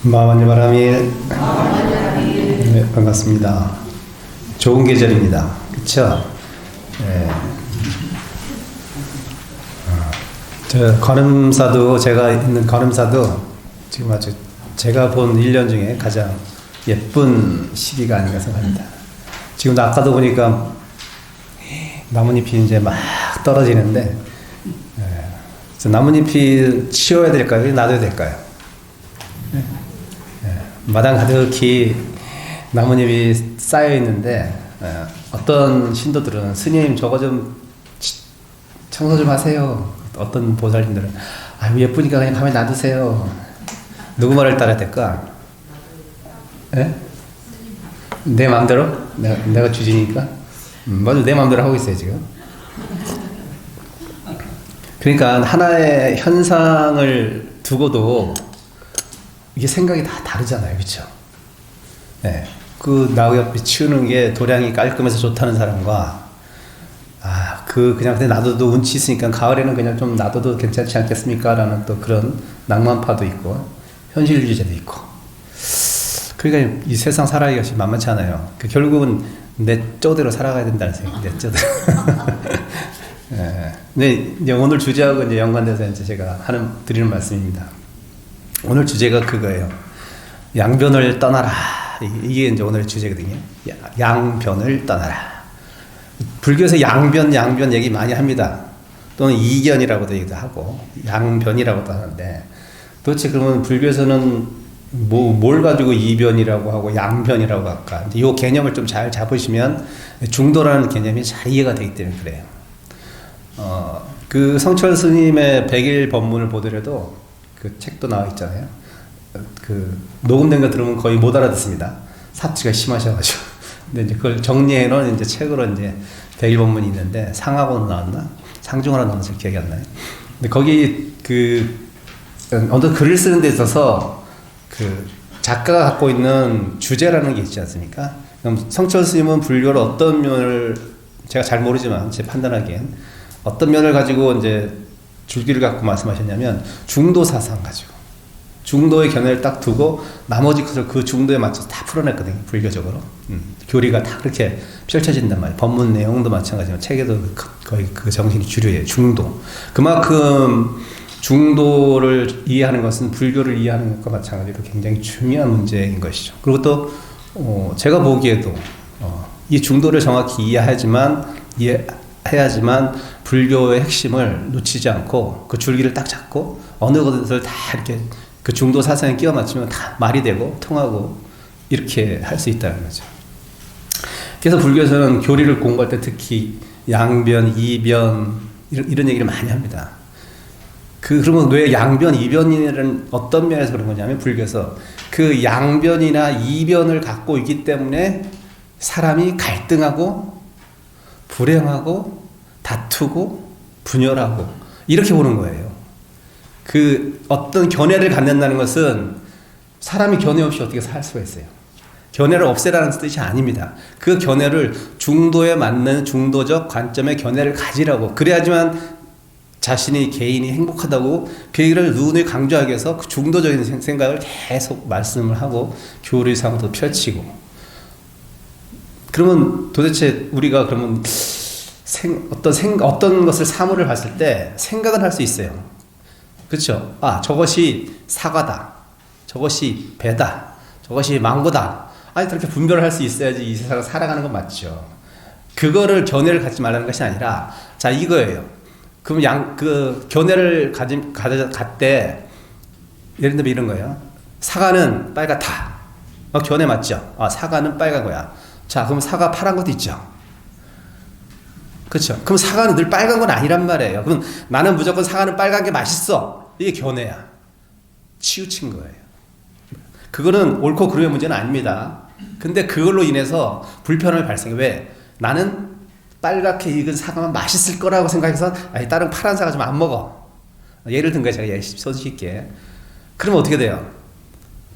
마만의 바람이 네, 반갑습니다. 좋은 계절입니다. 그쵸? 네. 저 관음사도 제가 있는 관음사도 지금 아주 제가 본 1년 중에 가장 예쁜 시기가 아닌가 생각합니다. 지금도 아까도 보니까 나뭇잎이 이제 막 떨어지는데 나뭇잎이 치워야 될까요? 놔둬야 될까요? 마당 가득히 나뭇잎이 쌓여 있는데 어떤 신도들은 스님 저거 좀 청소 좀 하세요. 어떤 보살님들은 아유 예쁘니까 그냥 가만히 놔두세요. 누구 말을 따라야 될까? 예? 내 마음대로? 내가 주지니까? 맞아, 내 마음대로 하고 있어요 지금. 그러니까 하나의 현상을 두고도 이게 생각이 다 다르잖아요, 그렇죠? 네, 그 나뭇잎 치우는 게 도량이 깔끔해서 좋다는 사람과 그냥 놔둬도 운치 있으니까 가을에는 그냥 좀 놔둬도 괜찮지 않겠습니까? 라는 또 그런 낭만파도 있고 현실주의자도 있고. 그러니까 이 세상 살아가기가 만만치 않아요. 결국은 내 쪼대로 살아가야 된다는 생각, 내 쪼대로. 네, 이제 오늘 주제하고 이제 연관돼서 이제 제가 드리는 말씀입니다. 오늘 주제가 그거예요. 양변을 떠나라. 이게 이제 오늘 주제거든요. 양변을 떠나라. 불교에서 양변 얘기 많이 합니다. 또는 이견이라고도 얘기도 하고, 양변이라고도 하는데, 도대체 그러면 불교에서는 뭘 가지고 이변이라고 하고 양변이라고 할까? 이 개념을 좀 잘 잡으시면 중도라는 개념이 잘 이해가 되기 때문에 그래요. 그 성철 스님의 백일 법문을 보더라도 그 책도 나와 있잖아요. 그 녹음된 거 들으면 거의 못 알아듣습니다. 사투리가 심하셔가지고. 근데 이제 그걸 정리해 놓은 이제 책으로 이제 백일 법문이 있는데 상하고는 나왔나? 상중하나 나왔나 기억이 안 나요. 근데 거기 어떤 글을 쓰는 데 있어서 그 작가가 갖고 있는 주제라는 게 있지 않습니까? 그럼 성철 스님은 불교를 어떤 면을 제가 잘 모르지만 제 판단하기엔 어떤 면을 가지고 이제 줄기를 갖고 말씀하셨냐면 중도 사상 가지고 중도의 견해를 딱 두고 나머지 것을 그 중도에 맞춰서 다 풀어냈거든요. 불교적으로 교리가 다 그렇게 펼쳐진단 말이에요. 법문 내용도 마찬가지지만 책에도 거의 그 정신이 주류예요. 중도. 그만큼 중도를 이해하는 것은 불교를 이해하는 것과 마찬가지로 굉장히 중요한 문제인 것이죠. 그리고 또 제가 보기에도 이 중도를 정확히 이해해야지만 불교의 핵심을 놓치지 않고 그 줄기를 딱 잡고 어느 것을 다 이렇게 그 중도 사상에 끼워 맞추면 다 말이 되고 통하고 이렇게 할 수 있다는 거죠. 그래서 불교에서는 교리를 공부할 때 특히 양변, 이변 이런 얘기를 많이 합니다. 그러면 왜 양변, 이변이라는 어떤 면에서 그런 거냐면 불교에서 그 양변이나 이변을 갖고 있기 때문에 사람이 갈등하고 불행하고 다투고 분열하고 이렇게 보는 거예요. 그 어떤 견해를 갖는다는 것은 사람이 견해 없이 어떻게 살 수가 있어요. 견해를 없애라는 뜻이 아닙니다. 그 견해를 중도에 맞는 중도적 관점의 견해를 가지라고. 그래야지만 자신이 개인이 행복하다고 그 얘기를 누누이 강조하기 위해서 그 중도적인 생각을 계속 말씀을 하고 교리상도 펼치고. 그러면 도대체 우리가 그러면 어떤 것을 사물을 봤을 때 생각은 할 수 있어요. 그렇죠? 저것이 사과다. 저것이 배다. 저것이 망고다. 그렇게 분별을 할 수 있어야지 이 세상을 살아가는 건 맞죠. 그거를 견해를 갖지 말라는 것이 아니라 이거예요. 그럼 그 견해를 갖대 예를 들면 이런 거예요. 사과는 빨갛다. 견해 맞죠? 사과는 빨간 거야. 그럼 사과 파란 것도 있죠. 그렇죠. 그럼 사과는 늘 빨간 건 아니란 말이에요. 그럼 나는 무조건 사과는 빨간 게 맛있어. 이게 견해야. 치우친 거예요. 그거는 옳고 그름의 문제는 아닙니다. 근데 그걸로 인해서 불편함이 발생해. 왜? 나는 빨갛게 익은 사과만 맛있을 거라고 생각해서 다른 파란 사과 좀 안 먹어. 예를 든 거예요. 제가 손쉽게. 그러면 어떻게 돼요?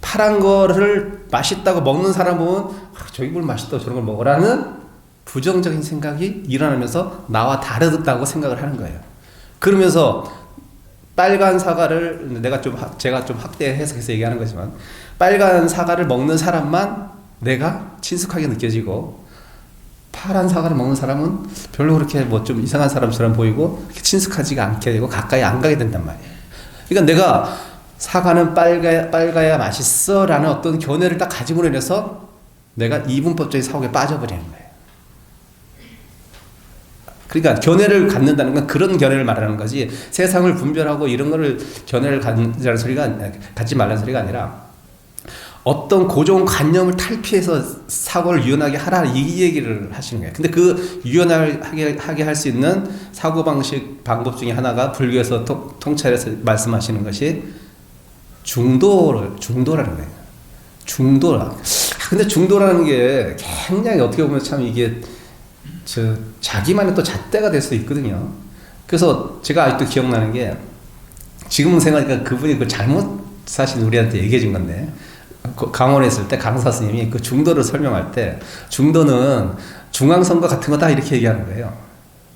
파란 거를 맛있다고 먹는 사람 보면 저기 뭘 맛있다고 저런 걸 먹으라는 부정적인 생각이 일어나면서 나와 다르다고 생각을 하는 거예요. 그러면서 빨간 사과를 제가 좀 확대 해석해서 얘기하는 거지만 빨간 사과를 먹는 사람만 내가 친숙하게 느껴지고 파란 사과를 먹는 사람은 별로 그렇게 뭐 좀 이상한 사람처럼 보이고 친숙하지가 않게 되고 가까이 안 가게 된단 말이에요. 그러니까 내가 사과는 빨가야 맛있어 라는 어떤 견해를 딱 가짐으로 인해서 내가 이분법적인 사고에 빠져버리는 거예요. 그러니까 견해를 갖는다는 건 그런 견해를 말하는 거지 세상을 분별하고 이런 거를 견해를 갖지 말라는 소리가 아니라 어떤 고정관념을 탈피해서 사고를 유연하게 하라 이 얘기를 하시는 거예요. 근데 그 유연하게 할 수 있는 사고방식 방법 중에 하나가 불교에서 통찰해서 말씀하시는 것이 중도라는 거예요. 근데 중도라는 게 굉장히 어떻게 보면 참 이게 자기만의 또 잣대가 될 수 있거든요. 그래서 제가 아직도 기억나는 게 지금은 생각하니까 그분이 그 잘못 사실 우리한테 얘기해 준 건데 강원에 있을 때 강사 스님이 그 중도를 설명할 때 중도는 중앙선과 같은 거다 이렇게 얘기하는 거예요.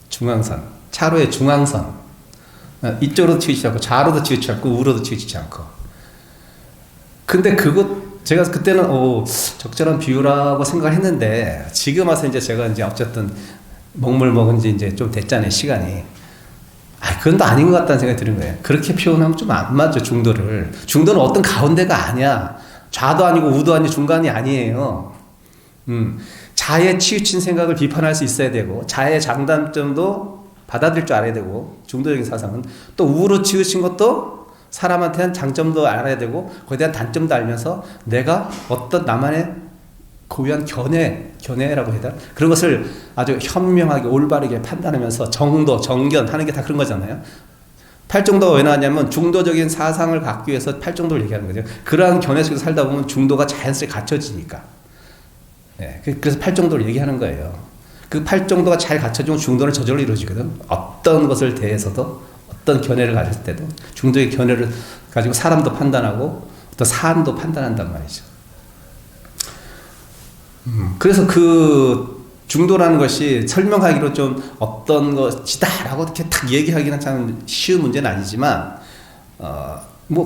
중앙선. 차로의 중앙선. 이쪽으로도 치우치지 않고 좌로도 치우치지 않고 우로도 치우치지 않고. 근데 제가 그때는 적절한 비유라고 생각을 했는데 지금 와서 이제 제가 이제 어쨌든 먹물 먹은 지 이제 좀 됐잖아요, 시간이. 그건 또 아닌 것 같다는 생각이 드는 거예요. 그렇게 표현하면 좀 안 맞죠, 중도를. 중도는 어떤 가운데가 아니야. 좌도 아니고 우도 아니고 중간이 아니에요. 자에 치우친 생각을 비판할 수 있어야 되고 자의 장단점도 받아들일 줄 알아야 되고 중도적인 사상은 또 우로 치우친 것도 사람한테는 장점도 알아야 되고 거기에 대한 단점도 알면서 내가 어떤 나만의 고유한 견해라고 해야 되나? 그런 것을 아주 현명하게 올바르게 판단하면서 정견 하는 게 다 그런 거잖아요. 팔정도가 왜 나왔냐면 중도적인 사상을 갖기 위해서 팔정도를 얘기하는 거죠. 그러한 견해 속에서 살다 보면 중도가 자연스럽게 갖춰지니까. 네, 그래서 팔정도를 얘기하는 거예요. 그 팔정도가 잘 갖춰지면 중도는 저절로 이루어지거든. 어떤 것을 대해서도 어떤 견해를 가질 때도 중도의 견해를 가지고 사람도 판단하고 또 사안도 판단한단 말이죠. 그래서 그 중도라는 것이 설명하기로 좀 어떤 것이다라고 이렇게 딱 얘기하기는 참 쉬운 문제는 아니지만,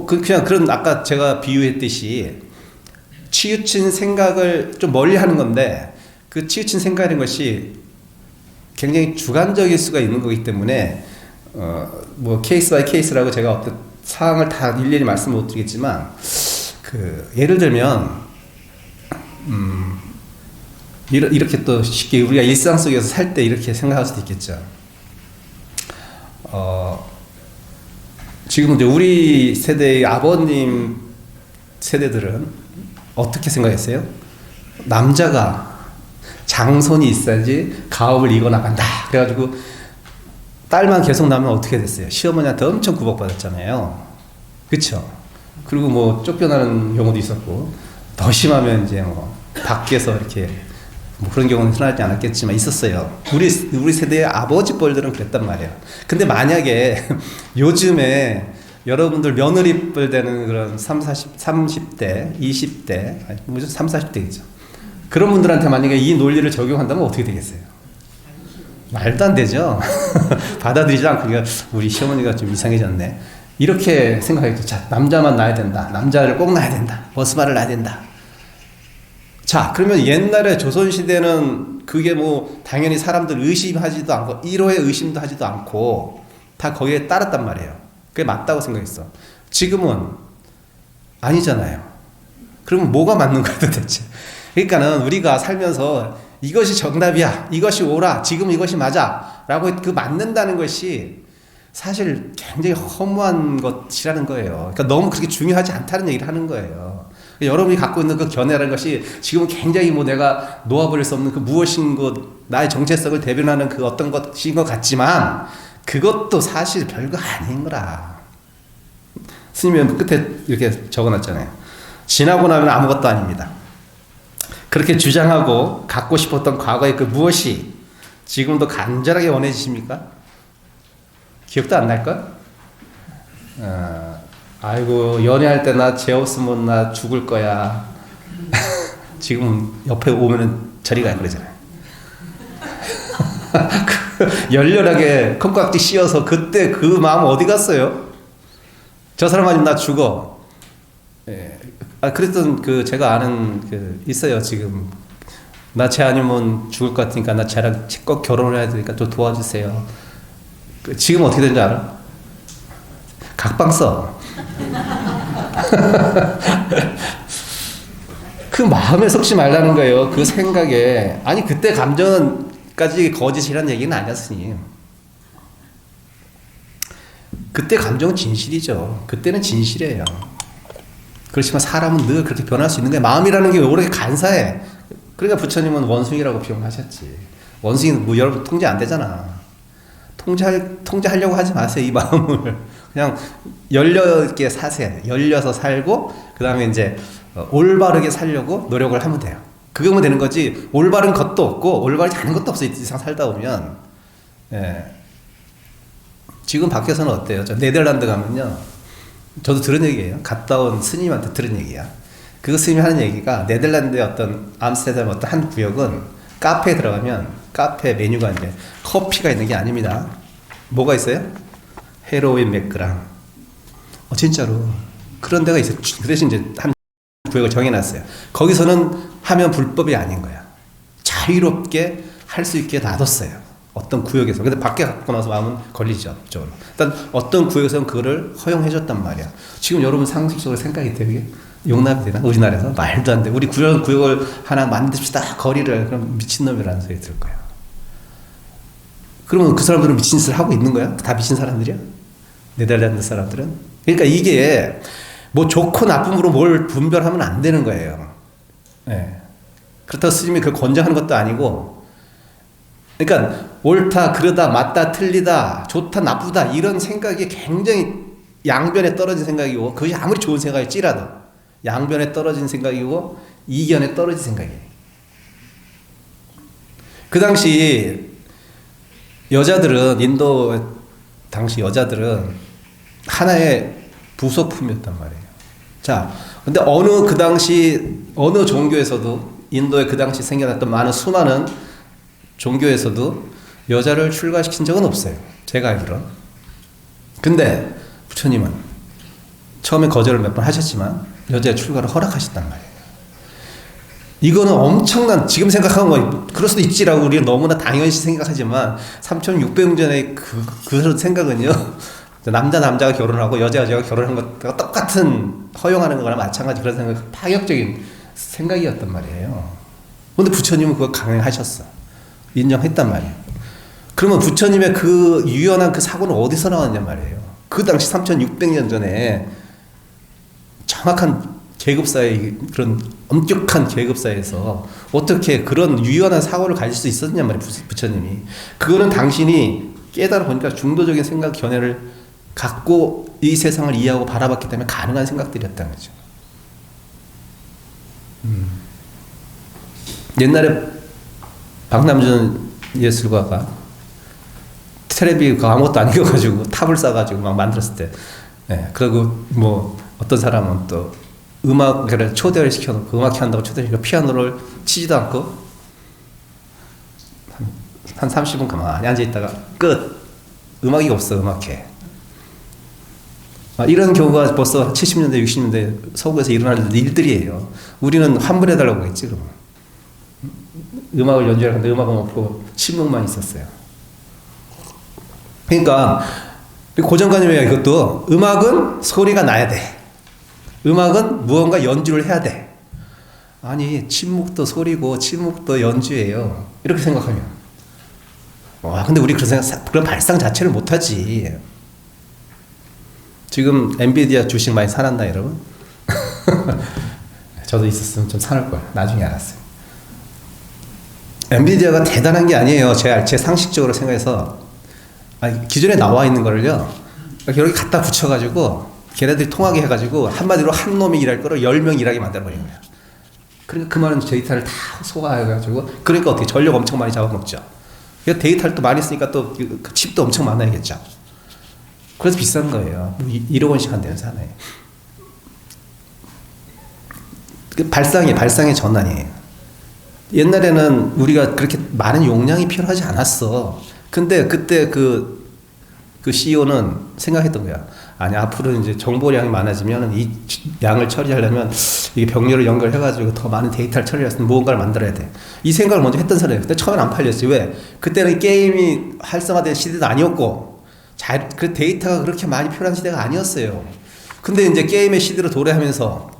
그냥 그런 아까 제가 비유했듯이 치우친 생각을 좀 멀리 하는 건데 그 치우친 생각이라는 것이 굉장히 주관적일 수가 있는 거기 때문에, 케이스 바이 케이스라고 제가 어떤 사항을 다 일일이 말씀 못 드리겠지만, 예를 들면, 이렇게 또 쉽게 우리가 일상 속에서 살 때 이렇게 생각할 수도 있겠죠. 지금 이제 우리 세대의 아버님 세대들은 어떻게 생각했어요? 남자가 장손이 있어야지 가업을 이어나간다. 그래가지고 딸만 계속 낳으면 어떻게 됐어요? 시어머니한테 엄청 구박받았잖아요. 그쵸? 그리고 뭐 쫓겨나는 경우도 있었고, 더 심하면 이제 밖에서 이렇게 그런 경우는 흔하지 않았겠지만 있었어요. 우리 세대의 아버지 뻘들은 그랬단 말이에요. 근데 만약에 요즘에 여러분들 며느리뻘 되는 그런 30대, 20대, 무슨 30, 40대이죠. 그런 분들한테 만약에 이 논리를 적용한다면 어떻게 되겠어요? 말도 안 되죠. 받아들이지 않고 우리 시어머니가 좀 이상해졌네. 이렇게 생각했죠. 자, 남자만 낳아야 된다. 남자를 꼭 낳아야 된다. 버스바를 낳아야 된다. 자, 그러면 옛날에 조선시대는 그게 당연히 사람들 의심하지도 않고 1호의 의심도 하지도 않고 다 거기에 따랐단 말이에요. 그게 맞다고 생각했어. 지금은 아니잖아요. 그러면 뭐가 맞는 거야 도대체? 그러니까는 우리가 살면서 이것이 정답이야, 이것이 옳아, 지금 이것이 맞아 라고 그 맞는다는 것이 사실 굉장히 허무한 것이라는 거예요. 그러니까 너무 그렇게 중요하지 않다는 얘기를 하는 거예요. 여러분이 갖고 있는 그 견해라는 것이 지금은 굉장히 내가 놓아버릴 수 없는 그 무엇인 것, 나의 정체성을 대변하는 그 어떤 것인 것 같지만 그것도 사실 별거 아닌 거라. 스님이 끝에 이렇게 적어놨잖아요. 지나고 나면 아무것도 아닙니다. 그렇게 주장하고 갖고 싶었던 과거의 그 무엇이 지금도 간절하게 원해지십니까? 기억도 안 날걸? 아이고 연애할 때 나 쟤 없으면 나 죽을 거야. 지금 옆에 오면은 저리 가 그러잖아요. 열렬하게 콩깍지 씌워서 그때 그 마음 어디 갔어요? 저 사람 아니면 나 죽어. 예. 그랬던 제가 아는 있어요, 지금. 나 쟤 아니면 죽을 것 같으니까 나 쟤랑 꼭 결혼을 해야 되니까 좀 도와주세요. 지금 어떻게 되는지 알아? 각방 써. 그 마음에 속지 말라는 거예요. 그 생각에. 아니, 그때 감정까지 거짓이란 얘기는 아니었으니. 그때 감정은 진실이죠. 그때는 진실이에요. 그렇지만 사람은 늘 그렇게 변할 수 있는 거예요. 마음이라는 게 왜 그렇게 간사해? 그러니까 부처님은 원숭이라고 표현하셨지. 원숭이는 뭐 여러분 통제 안 되잖아. 통제하려고 하지 마세요, 이 마음을. 그냥 열려있게 사세요. 열려서 살고, 그 다음에 이제 올바르게 살려고 노력을 하면 돼요. 그거면 되는 거지. 올바른 것도 없고, 올바르지 않은 것도 없어. 이상 살다 보면. 예. 지금 밖에서는 어때요? 저 네덜란드 가면요. 저도 들은 얘기예요. 갔다 온 스님한테 들은 얘기야. 그 스님이 하는 얘기가 네덜란드의 어떤 암스테르담 어떤 한 구역은 카페에 들어가면 카페 메뉴가 이제 커피가 있는 게 아닙니다. 뭐가 있어요? 헤로인 몇 그램. 진짜로. 그런 데가 있어요. 그 대신 이제 한 구역을 정해놨어요. 거기서는 하면 불법이 아닌 거야. 자유롭게 할 수 있게 놔뒀어요. 어떤 구역에서. 근데 밖에 갖고 나서 마음은 걸리죠. 그쪽으로. 일단 어떤 구역에서는 그거를 허용해줬단 말이야. 지금 여러분 상식적으로 생각이 되게 용납이 되나? 우리나라에서? 말도 안 돼. 우리 구역을 하나 만듭시다. 거리를. 그럼 미친놈이라는 소리 들을 거야. 그러면 그 사람들은 미친 짓을 하고 있는 거야? 다 미친 사람들이야? 네덜란드 사람들은? 그러니까 이게 뭐 좋고 나쁨으로 뭘 분별하면 안 되는 거예요. 네. 그렇다고 스님이 그걸 권장하는 것도 아니고, 그러니까 옳다, 그러다, 맞다, 틀리다, 좋다, 나쁘다 이런 생각이 굉장히 양변에 떨어진 생각이고, 그것이 아무리 좋은 생각일지라도 양변에 떨어진 생각이고 이견에 떨어진 생각이에요. 그 당시 여자들은, 인도 당시 여자들은 하나의 부속품이었단 말이에요. 자, 근데 그 당시 어느 종교에서도, 인도에 그 당시 생겨났던 많은 수많은 종교에서도 여자를 출가시킨 적은 없어요. 제가 알기로는. 근데 부처님은 처음에 거절을 몇 번 하셨지만 여자의 출가를 허락하셨단 말이에요. 이거는 엄청난, 지금 생각하면 뭐 그럴 수도 있지라고 우리는 너무나 당연시 생각하지만 3600년 전의 그 생각은요, 남자가 결혼하고 여자가 결혼한 것과 똑같은, 허용하는 거나 마찬가지 그런 생각, 파격적인 생각이었단 말이에요. 근데 부처님은 그걸 강행하셨어. 인정했단 말이에요. 그러면 부처님의 그 유연한 그 사고는 어디서 나왔냐 말이에요. 그 당시 3600년 전에 정확한 계급사회, 그런 엄격한 계급사회에서 어떻게 그런 유연한 사고를 가질 수 있었냐 말이에요, 부처님이. 그거는 당신이 깨달아 보니까 중도적인 생각 견해를 갖고 이 세상을 이해하고 바라봤기 때문에 가능한 생각들이었다는 거죠. 옛날에 박남준 예술가가 텔레비 아무것도 안 익어가지고 탑을 쌓아가지고 막 만들었을 때, 예, 그리고 뭐 어떤 사람은 또 음악을 초대를 시켜놓고 음악회 한다고 초대시켜 피아노를 치지도 않고 한 30분 가만히 앉아있다가 끝. 음악이 없어, 음악회. 이런 경우가 벌써 70년대 60년대 서구에서 일어나는 일들이에요. 우리는 환불해달라고 했지. 그러면 음악을 연주하는데 음악은 없고 침묵만 있었어요. 그러니까 고정관념이에요. 이것도 음악은 소리가 나야 돼. 음악은 무언가 연주를 해야 돼. 아니, 침묵도 소리고 침묵도 연주예요. 이렇게 생각하면, 근데 우리 그런 발상 자체를 못하지. 지금 엔비디아 주식 많이 사놨나 여러분? 저도 있었으면 좀 사놓을 걸. 나중에 알았어요. 엔비디아가 대단한 게 아니에요. 제 상식적으로 생각해서, 기존에 나와 있는 거를요, 여기 갖다 붙여가지고 걔네들이 통하게 해가지고 한마디로 한 놈이 일할 거를 10명 일하게 만들어버린 거예요. 그러니까 그 많은 데이터를 다 소화해가지고, 그러니까 어떻게 전력 엄청 많이 잡아먹죠. 데이터를 또 많이 쓰니까 또 그 칩도 엄청 많아야겠죠. 그래서 비싼 거예요. 1억 원씩 한대요, 사나에. 발상의 전환이에요. 옛날에는 우리가 그렇게 많은 용량이 필요하지 않았어. 근데 그때 그 CEO는 생각했던 거야. 아니 앞으로 이제 정보량이 많아지면 이 양을 처리하려면 이게 병렬을 연결해가지고 더 많은 데이터를 처리해서 무언가를 만들어야 돼. 이 생각을 먼저 했던 사람이에요. 근데 처음엔 안 팔렸지. 왜? 그때는 게임이 활성화된 시대도 아니었고 그 데이터가 그렇게 많이 필요한 시대가 아니었어요. 근데 이제 게임의 시대로 도래하면서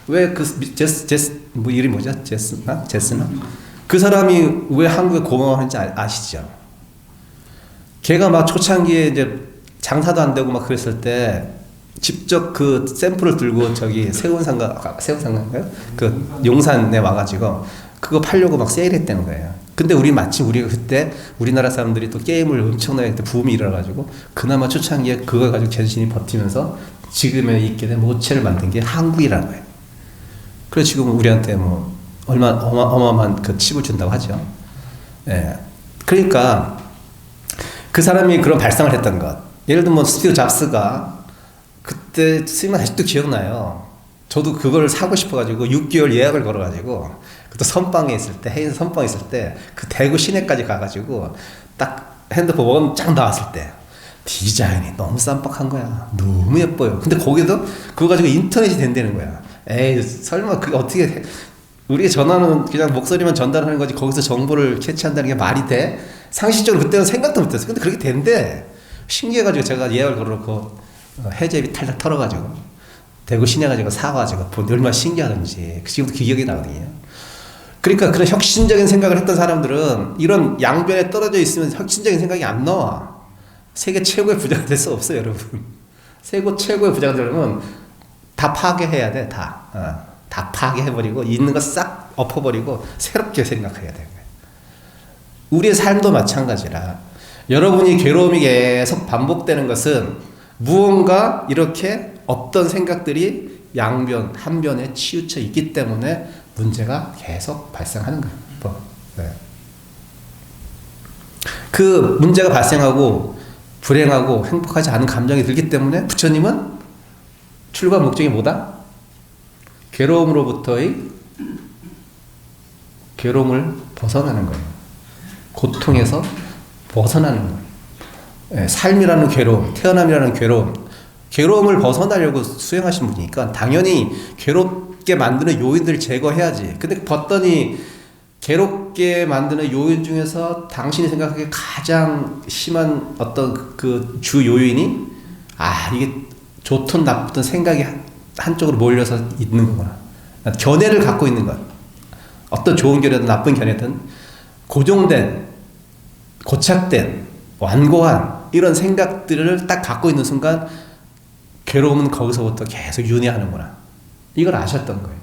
왜 그 뭐 이름이 뭐죠? 제스나? 그 사람이 왜 한국에 고마워하는지 아시죠? 걔가 막 초창기에 이제 장사도 안 되고 막 그랬을 때 직접 그 샘플을 들고 저기 세운상가인가요? 그 용산에 와가지고 그거 팔려고 막 세일했다는 거예요. 근데 우리가 그때 우리나라 사람들이 또 게임을 엄청나게 그때 붐이 일어나가지고 그나마 초창기에 그걸 가지고 전신이 버티면서 지금에 있게 된 모체를 만든 게 한국이라는 거예요. 그래서 지금 우리한테 뭐 어마어마한 그 칩을 준다고 하죠. 예. 그러니까 그 사람이 그런 발상을 했던 것. 예를 들면 스티브 잡스가 그때 쓰면 아직도 기억나요. 저도 그걸 사고 싶어가지고 6개월 예약을 걸어가지고 그때 선방에 있을 때 해외에서 선방에 있을 때 그 대구 시내까지 가가지고 딱 핸드폰 원 쫙 나왔을 때 디자인이 너무 쌈박한 거야. 너무 예뻐요. 근데 거기도 그거 가지고 인터넷이 된다는 거야. 에이 설마 그게 어떻게 돼? 우리가 전화는 그냥 목소리만 전달하는 거지 거기서 정보를 캐치한다는 게 말이 돼? 상식적으로 그때는 생각도 못했어. 근데 그렇게 된대. 신기해가지고 제가 예약을 걸어놓고 해제비 탈탈 털어가지고 대구 시내 가지고 사가지고 얼마나 신기하던지 지금도 기억이 나거든요. 그러니까 그런 혁신적인 생각을 했던 사람들은 이런 양변에 떨어져 있으면 혁신적인 생각이 안 나와. 세계 최고의 부자가 될 수 없어요, 여러분. 세계 최고의 부자가 되려면 다 파괴해야 돼, 다 파괴해버리고 있는 거 싹 엎어버리고 새롭게 생각해야 돼. 우리의 삶도 마찬가지라. 여러분이 괴로움이 계속 반복되는 것은 무언가 이렇게 어떤 생각들이 양변, 한변에 치우쳐 있기 때문에 문제가 계속 발생하는 거예요. 네. 그 문제가 발생하고 불행하고 행복하지 않은 감정이 들기 때문에 부처님은 출가 목적이 뭐다? 괴로움으로부터의 괴로움을 벗어나는 거예요. 고통에서 벗어나는 거예요. 예, 삶이라는 괴로움, 태어남이라는 괴로움을 벗어나려고 수행하신 분이니까 당연히 괴롭게 만드는 요인들을 제거해야지. 근데 봤더니 괴롭게 만드는 요인 중에서 당신이 생각하기에 가장 심한 어떤 그 주 요인이 이게 좋든 나쁘든 생각이 한쪽으로 몰려서 있는 거구나. 견해를 갖고 있는 것. 어떤 좋은 견해든 나쁜 견해든 고정된, 고착된, 완고한 이런 생각들을 딱 갖고 있는 순간 괴로움은 거기서부터 계속 윤회하는구나. 이걸 아셨던 거예요.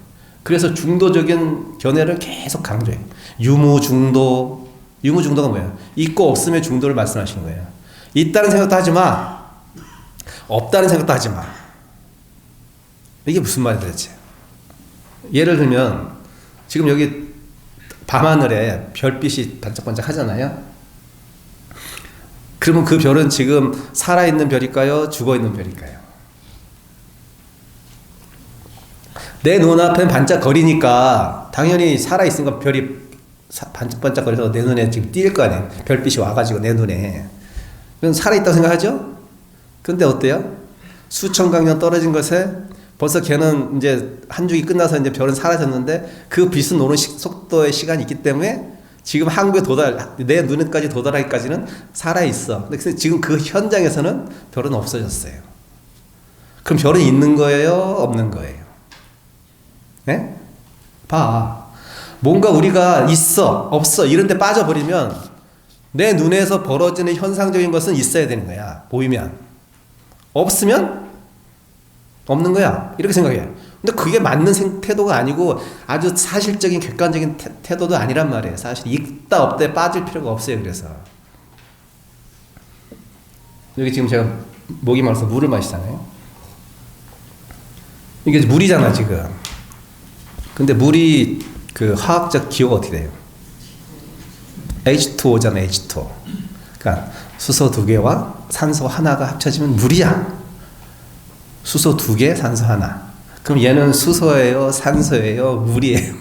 그래서 중도적인 견해를 계속 강조해요. 유무중도가 뭐예요? 있고 없음의 중도를 말씀하시는 거예요. 있다는 생각도 하지 마. 없다는 생각도 하지 마. 이게 무슨 말이야 도대체? 예를 들면 지금 여기 밤하늘에 별빛이 반짝반짝 하잖아요. 그러면 그 별은 지금 살아있는 별일까요? 죽어있는 별일까요? 내 눈앞엔 반짝거리니까 당연히 살아있으니까 별이 반짝반짝거려서 내 눈에 지금 띌 거 아니에요. 별빛이 와가지고 내 눈에. 그럼 살아있다고 생각하죠? 근데 어때요? 수천 강년 떨어진 것에 벌써 걔는 이제 한 주기 끝나서 이제 별은 사라졌는데 그 빛은 오는 속도의 시간이 있기 때문에 지금 한국에 내 눈에까지 도달하기까지는 살아있어. 근데 지금 그 현장에서는 별은 없어졌어요. 그럼 별은 있는 거예요? 없는 거예요? 네? 봐. 뭔가 우리가 있어, 없어, 이런 데 빠져버리면 내 눈에서 벌어지는 현상적인 것은 있어야 되는 거야. 보이면. 없으면 없는 거야. 이렇게 생각해요. 근데 그게 맞는 태도가 아니고 아주 사실적인 객관적인 태도도 아니란 말이에요. 사실 있다 없다에 빠질 필요가 없어요. 그래서 여기 지금 제가 목이 마르서 물을 마시잖아요. 이게 물이잖아 지금. 근데 물이 그 화학적 기호가 어떻게 돼요? H2O잖아. H2O. 그러니까 수소 2개와 산소 하나가 합쳐지면 물이야. 수소 2개, 산소 하나. 그럼 얘는 수소예요, 산소예요, 물이에요.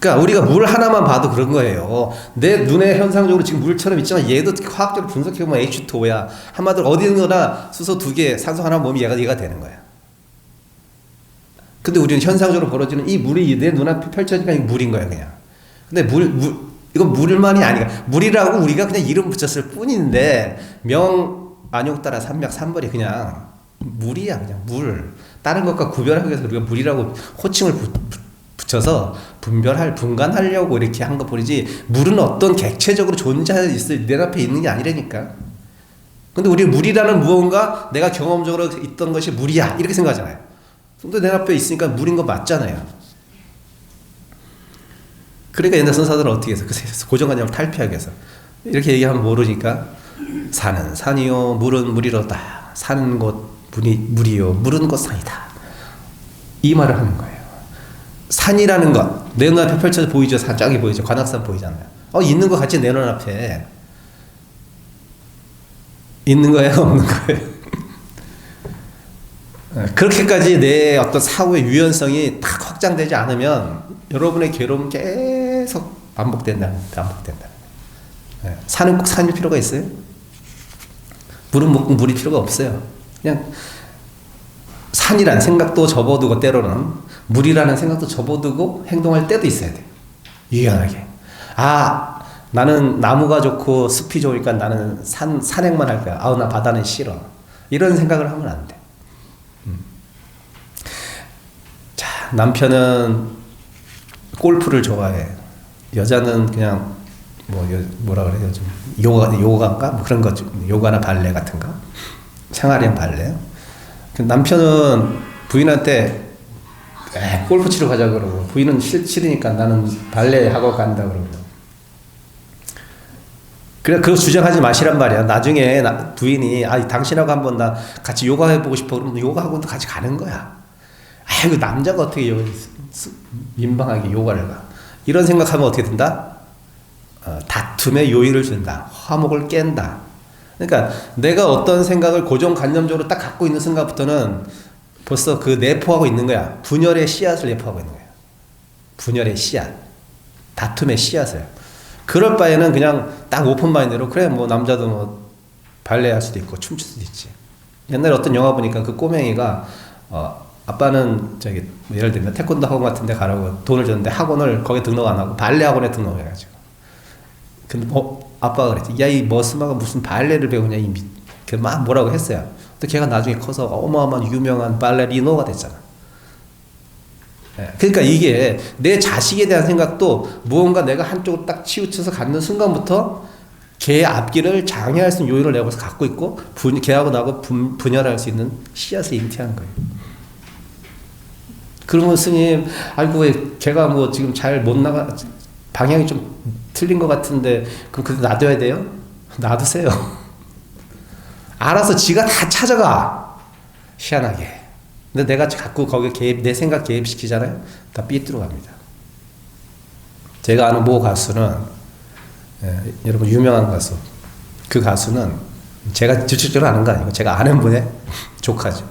그러니까 우리가 물 하나만 봐도 그런 거예요. 내 눈에 현상적으로 지금 물처럼 있지만 얘도 화학적으로 분석해보면 H2O야. 한마디로 어디거나 수소 2개, 산소 하나 모으면 얘가 되는 거야. 근데 우리는 현상적으로 벌어지는 이 물이 내 눈앞에 펼쳐지니까 물인 거야, 그냥. 근데 이건 물만이 아니야. 물이라고 우리가 그냥 이름 붙였을 뿐인데, 안용 따라 산맥 산벌이 그냥 물이야, 그냥 물. 다른 것과 구별하기 위해서 우리가 물이라고 호칭을 붙여서 분간하려고 이렇게 한 거 보이지, 물은 어떤 객체적으로 존재할 있을 내 앞에 있는 게 아니라니까. 근데 우리 물이라는 무언가 내가 경험적으로 있던 것이 물이야 이렇게 생각하잖아요. 근데 내 앞에 있으니까 물인 거 맞잖아요. 그러니까 옛날 선사들은 어떻게 해서 그 고정관념을 탈피하기 위해서 이렇게 얘기하면 모르니까 산은 산이요 물은 물이로다. 사는 곳 물이요 물은 곳 산이다. 이 말을 하는 거예요. 산이라는 것 내 눈앞에 펼쳐져 보이죠. 산 쫙이 보이죠. 관악산 보이잖아요. 있는 것 같이 내 눈앞에 있는 거예요, 없는 거예요? 그렇게까지 내 어떤 사고의 유연성이 딱 확장되지 않으면 여러분의 괴로움은 계속 반복된다. 산은 꼭 산일 필요가 있어요? 물은 물이 필요가 없어요. 그냥 산이란 생각도 접어두고 때로는 물이라는 생각도 접어두고 행동할 때도 있어야 돼요. 유연하게. 나는 나무가 좋고 숲이 좋으니까 나는 산행만 할 거야. 나 바다는 싫어. 이런 생각을 하면 안 돼. 자, 남편은 골프를 좋아해. 여자는 그냥 뭐라 그래요? 좀 요가인가? 뭐 그런 거, 요가나 발레 같은 거. 생활형 발레. 남편은 부인한테 골프 치러 가자 그러고, 부인은 싫으니까 나는 발레 하고 간다 그러고. 그래, 그거 주장하지 마시란 말이야. 나중에 부인이 당신하고 한번 나 같이 요가 해보고 싶어 그러면 요가 학원도 같이 가는 거야. 그 남자가 어떻게 민방하게 요가를 가. 이런 생각하면 어떻게 된다? 다툼에 요인을 준다. 화목을 깬다. 그러니까 내가 어떤 생각을 고정관념적으로 딱 갖고 있는 순간부터는 벌써 그 내포하고 있는 거야. 분열의 씨앗을 내포하고 있는 거야. 분열의 씨앗. 다툼의 씨앗을. 그럴 바에는 그냥 딱 오픈마인드로 그래 남자도 발레 할 수도 있고 춤출 수도 있지. 옛날에 어떤 영화 보니까 그 꼬맹이가 아빠는 예를 들면 태권도 학원 같은 데 가라고 돈을 줬는데 학원을 거기에 등록 안 하고 발레 학원에 등록해가지고. 근데 아빠가 그랬지. 야, 이 머스마가 무슨 발레를 배우냐, 막 뭐라고 했어요. 근데 걔가 나중에 커서 어마어마한 유명한 발레리노가 됐잖아. 그러니까 이게 내 자식에 대한 생각도 무언가 내가 한쪽으로 딱 치우쳐서 갖는 순간부터 걔의 앞길을 장애할 수 있는 요인을 내가 벌써 갖고 있고, 걔하고 나하고 분열할 수 있는 씨앗을 잉태한 거예요. 그러면 스님, 왜 걔가 지금 잘 못 나가, 방향이 좀 틀린 것 같은데, 그럼 그래도 놔둬야 돼요? 놔두세요. 알아서 지가 다 찾아가. 희한하게. 근데 내가 자꾸 거기에 내 생각 개입시키잖아요? 다 삐뚤어 갑니다. 제가 아는 모 가수는, 여러분 유명한 가수. 그 가수는 제가 직접적으로 아는 거 아니고 제가 아는 분의 조카죠.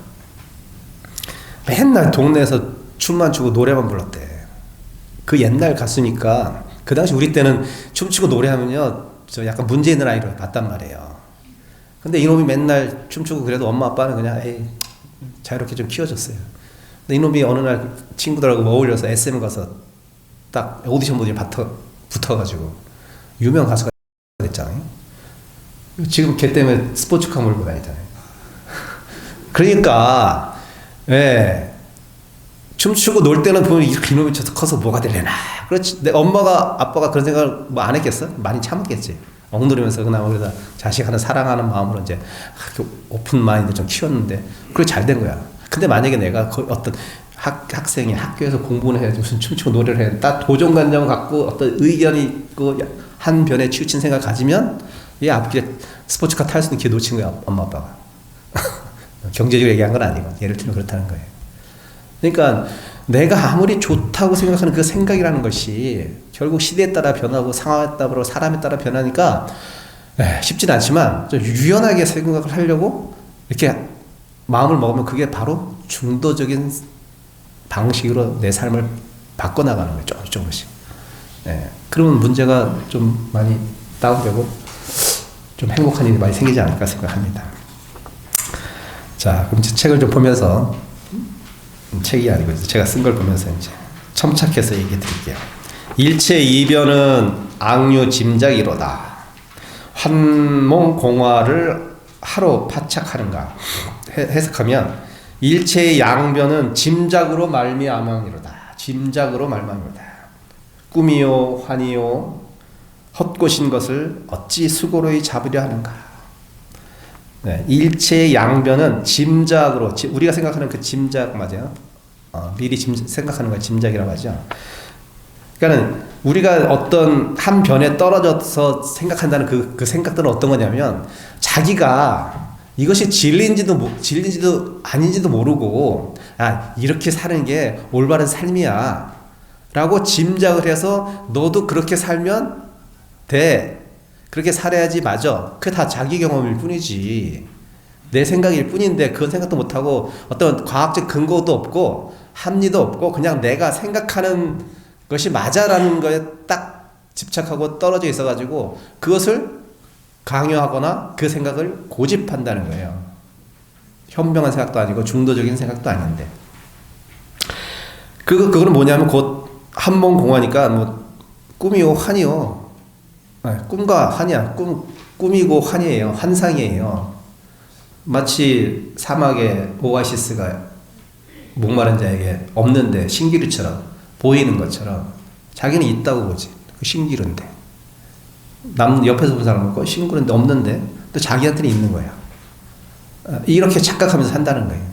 맨날 동네에서 춤만 추고 노래만 불렀대. 그 옛날 가수니까 그 당시 우리 때는 춤추고 노래하면요, 약간 문제 있는 아이로 봤단 말이에요. 근데 이놈이 맨날 춤추고 그래도 엄마 아빠는 그냥 자유롭게 좀 키워줬어요. 근데 이놈이 어느 날 친구들하고 어울려서 SM 가서 딱 오디션 보더니 붙어가지고 유명 가수가 됐잖아요. 지금 걔 때문에 스포츠카 몰고 다니잖아요. 그러니까 춤추고 놀 때는 보면 이렇게 이놈이 커서 뭐가 되려나. 그렇지. 내 엄마가 아빠가 그런 생각을 안 했겠어? 많이 참았겠지. 억누르면서 그나마 그러다 자식 하나 사랑하는 마음으로 이제 오픈 마인드 좀 키웠는데 그게 잘 된 거야. 근데 만약에 내가 어떤 학생이 학교에서 공부를 해야지 무슨 춤추고 노래를 해야 딱 고정관념을 갖고 어떤 의견이 있고 한 변에 치우친 생각을 가지면 얘 앞길에 스포츠카 탈 수 있는 기회 놓친 거야, 엄마 아빠가. 경제적으로 얘기한 건 아니고 예를 들면 그렇다는 거예요. 그러니까 내가 아무리 좋다고 생각하는 그 생각이라는 것이 결국 시대에 따라 변하고 상황에 따라 사람에 따라 변하니까 쉽진 않지만 좀 유연하게 생각을 하려고 이렇게 마음을 먹으면 그게 바로 중도적인 방식으로 내 삶을 바꿔나가는 거예요. 조금씩. 예, 그러면 문제가 좀 많이 다운되고 좀 행복한 일이 많이 생기지 않을까 생각합니다. 자, 그럼 이제 책을 좀 보면서, 책이 아니고 제가 쓴 걸 보면서 이제 첨삭해서 얘기해 드릴게요. 일체 이변은 악류 짐작이로다. 환몽 공화를 하로 파착하는가 해석하면, 일체의 양변은 짐작으로 말미암음이로다. 짐작으로 말미암이로다. 꿈이요 환이요 헛것인 것을 어찌 수고로이 잡으려 하는가. 네, 일체의 양변은 짐작으로, 우리가 생각하는 그 짐작 맞아요. 미리 생각하는 걸 짐작이라고 하죠. 그러니까 우리가 어떤 한 변에 떨어져서 생각한다는 그 생각들은 어떤 거냐면, 자기가 이것이 진리인지도 아닌지도 모르고, 이렇게 사는 게 올바른 삶이야 라고 짐작을 해서 너도 그렇게 살면 돼, 그렇게 살아야지, 맞아, 그게 다 자기 경험일 뿐이지 내 생각일 뿐인데, 그건 생각도 못하고 어떤 과학적 근거도 없고 합리도 없고 그냥 내가 생각하는 것이 맞아라는 거에 딱 집착하고 떨어져 있어가지고 그것을 강요하거나 그 생각을 고집한다는 거예요. 현명한 생각도 아니고 중도적인 생각도 아닌데, 그거는 뭐냐면 곧 한몽공화니까 뭐 꿈이요 환이요, 꿈과 환이야. 꿈이고 환이에요. 환상이에요. 마치 사막에 오아시스가 목마른 자에게 없는데 신기루처럼 보이는 것처럼 자기는 있다고 보지. 그 신기루인데, 남 옆에서 본 사람은 그 신기루인데 없는데 또 자기한테는 있는 거야. 이렇게 착각하면서 산다는 거예요.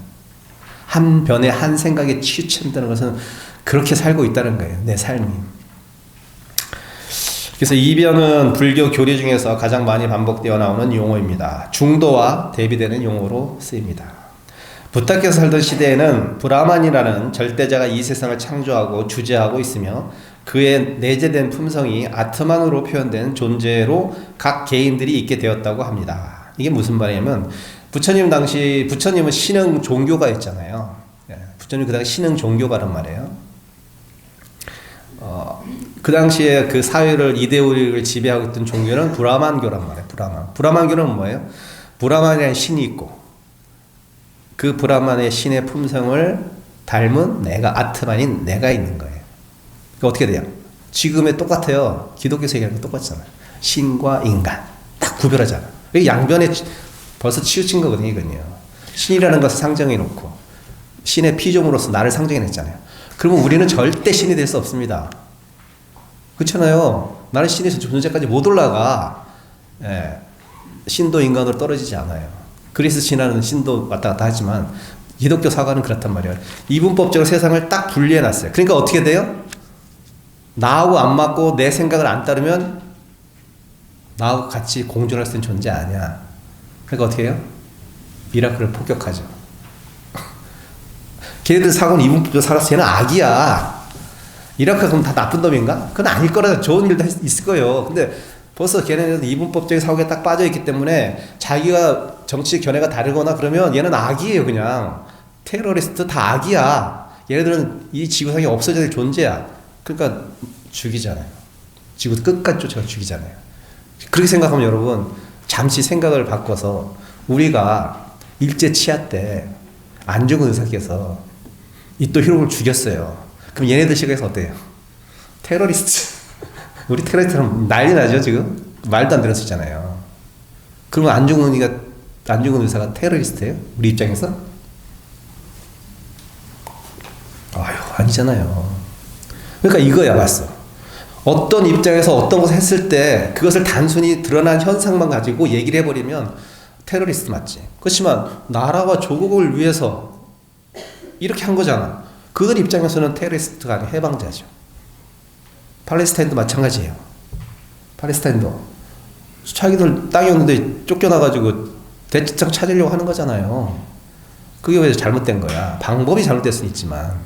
한 변에 한 생각에 치우친다는 것은 그렇게 살고 있다는 거예요. 내 삶이. 그래서 이변은 불교 교리 중에서 가장 많이 반복되어 나오는 용어입니다. 중도와 대비되는 용어로 쓰입니다. 부타께서 살던 시대에는 브라만이라는 절대자가 이 세상을 창조하고 주재하고 있으며, 그의 내재된 품성이 아트만으로 표현된 존재로 각 개인들이 있게 되었다고 합니다. 이게 무슨 말이냐면, 부처님은 신흥 종교가 있잖아요. 부처님 그 당시 신흥 종교가란 말이에요. 그 당시에 그 사회를, 이데올리를 지배하고 있던 종교는 브라만교란 말이에요. 브라만교는 뭐예요? 브라만이라는 신이 있고, 그 브라만의 신의 품성을 닮은 내가, 아트만인 내가 있는 거예요. 그러니까 어떻게 돼요? 지금의 똑같아요. 기독교 세계랑 똑같잖아요. 신과 인간 딱 구별하잖아. 양변에 벌써 치우친 거거든요. 이건요. 신이라는 것을 상정해 놓고 신의 피조물로서 나를 상정해 냈잖아요. 그러면 우리는 절대 신이 될 수 없습니다. 그렇잖아요. 나는 신에서 존재까지 못 올라가. 신도 인간으로 떨어지지 않아요. 그리스 신화는 신도 왔다 갔다 하지만 기독교 사과는 그렇단 말이에요. 이분법적으로 세상을 딱 분리해 놨어요. 그러니까 어떻게 돼요? 나하고 안 맞고 내 생각을 안 따르면 나하고 같이 공존할 수 있는 존재 아니야. 그러니까 어떻게 해요? 미라클을 폭격하죠. 걔네들 사고는 이분법적으로 살아서 쟤는 악이야. 이라크가 그럼 다 나쁜 놈인가? 그건 아닐 거라. 좋은 일도 있을 거예요. 근데 벌써 걔네들은 이분법적인 사고에 딱 빠져있기 때문에 자기가 정치 견해가 다르거나 그러면 얘는 악이에요. 그냥 테러리스트 다 악이야. 얘네들은 이 지구상에 없어져야 될 존재야. 그러니까 죽이잖아요. 지구 끝까지 쫓아가 죽이잖아요. 그렇게 생각하면 여러분, 잠시 생각을 바꿔서 우리가 일제 치하 때 안중근 의사께서 이토 히로부를 죽였어요. 그럼 얘네들 시각에서 어때요? 테러리스트. 우리 테러리스트는 난리 나죠, 지금? 말도 안 들었었잖아요. 그러면 안중근 의사가 테러리스트예요? 우리 입장에서? 아니잖아요. 그러니까 이거야, 봤어. 어떤 입장에서 어떤 것을 했을 때 그것을 단순히 드러난 현상만 가지고 얘기를 해버리면 테러리스트 맞지. 그렇지만 나라와 조국을 위해서 이렇게 한 거잖아. 그들 입장에서는 테러리스트가 아니라 해방자죠. 팔레스타인도 마찬가지예요. 팔레스타인도 자기들 땅이 없는데 쫓겨나가지고 대지상 찾으려고 하는 거잖아요. 그게 왜 잘못된 거야? 방법이 잘못될 수는 있지만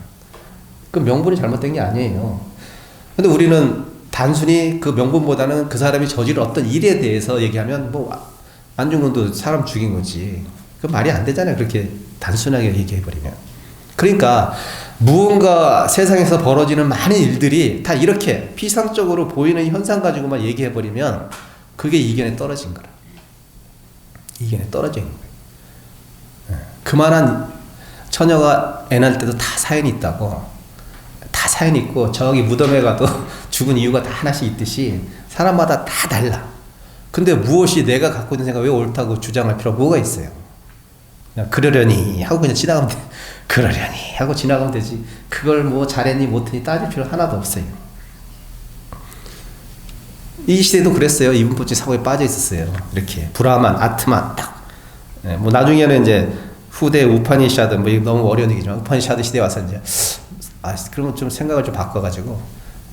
그 명분이 잘못된 게 아니에요. 근데 우리는 단순히 그 명분보다는 그 사람이 저지른 어떤 일에 대해서 얘기하면 뭐 안중근도 사람 죽인 거지. 그 말이 안 되잖아요. 그렇게 단순하게 얘기해버리면. 그러니까 무언가 세상에서 벌어지는 많은 일들이 다 이렇게 피상적으로 보이는 현상 가지고만 얘기해버리면 그게 이견에 떨어진 거라. 이견에 떨어져 있는 거예요. 그만한 처녀가 애 낳을 때도 다 사연이 있다고. 다 사연이 있고 저기 무덤에 가도 죽은 이유가 다 하나씩 있듯이 사람마다 다 달라. 근데 무엇이 내가 갖고 있는 생각이 왜 옳다고 주장할 필요가 뭐가 있어요? 그냥 그러려니 하고 그냥 지나가면 돼. 그러려니 하고 지나가면 되지. 그걸 뭐 잘했니 못했니 따질 필요 하나도 없어요. 이 시대도 그랬어요. 이분법칙 사고에 빠져 있었어요. 이렇게 브라만, 아트만 딱. 뭐 나중에는 이제 후대 우파니샤드 뭐 너무 어려운 얘기지만 우파니샤드 시대에 와서 이제 그러면 좀 생각을 좀 바꿔가지고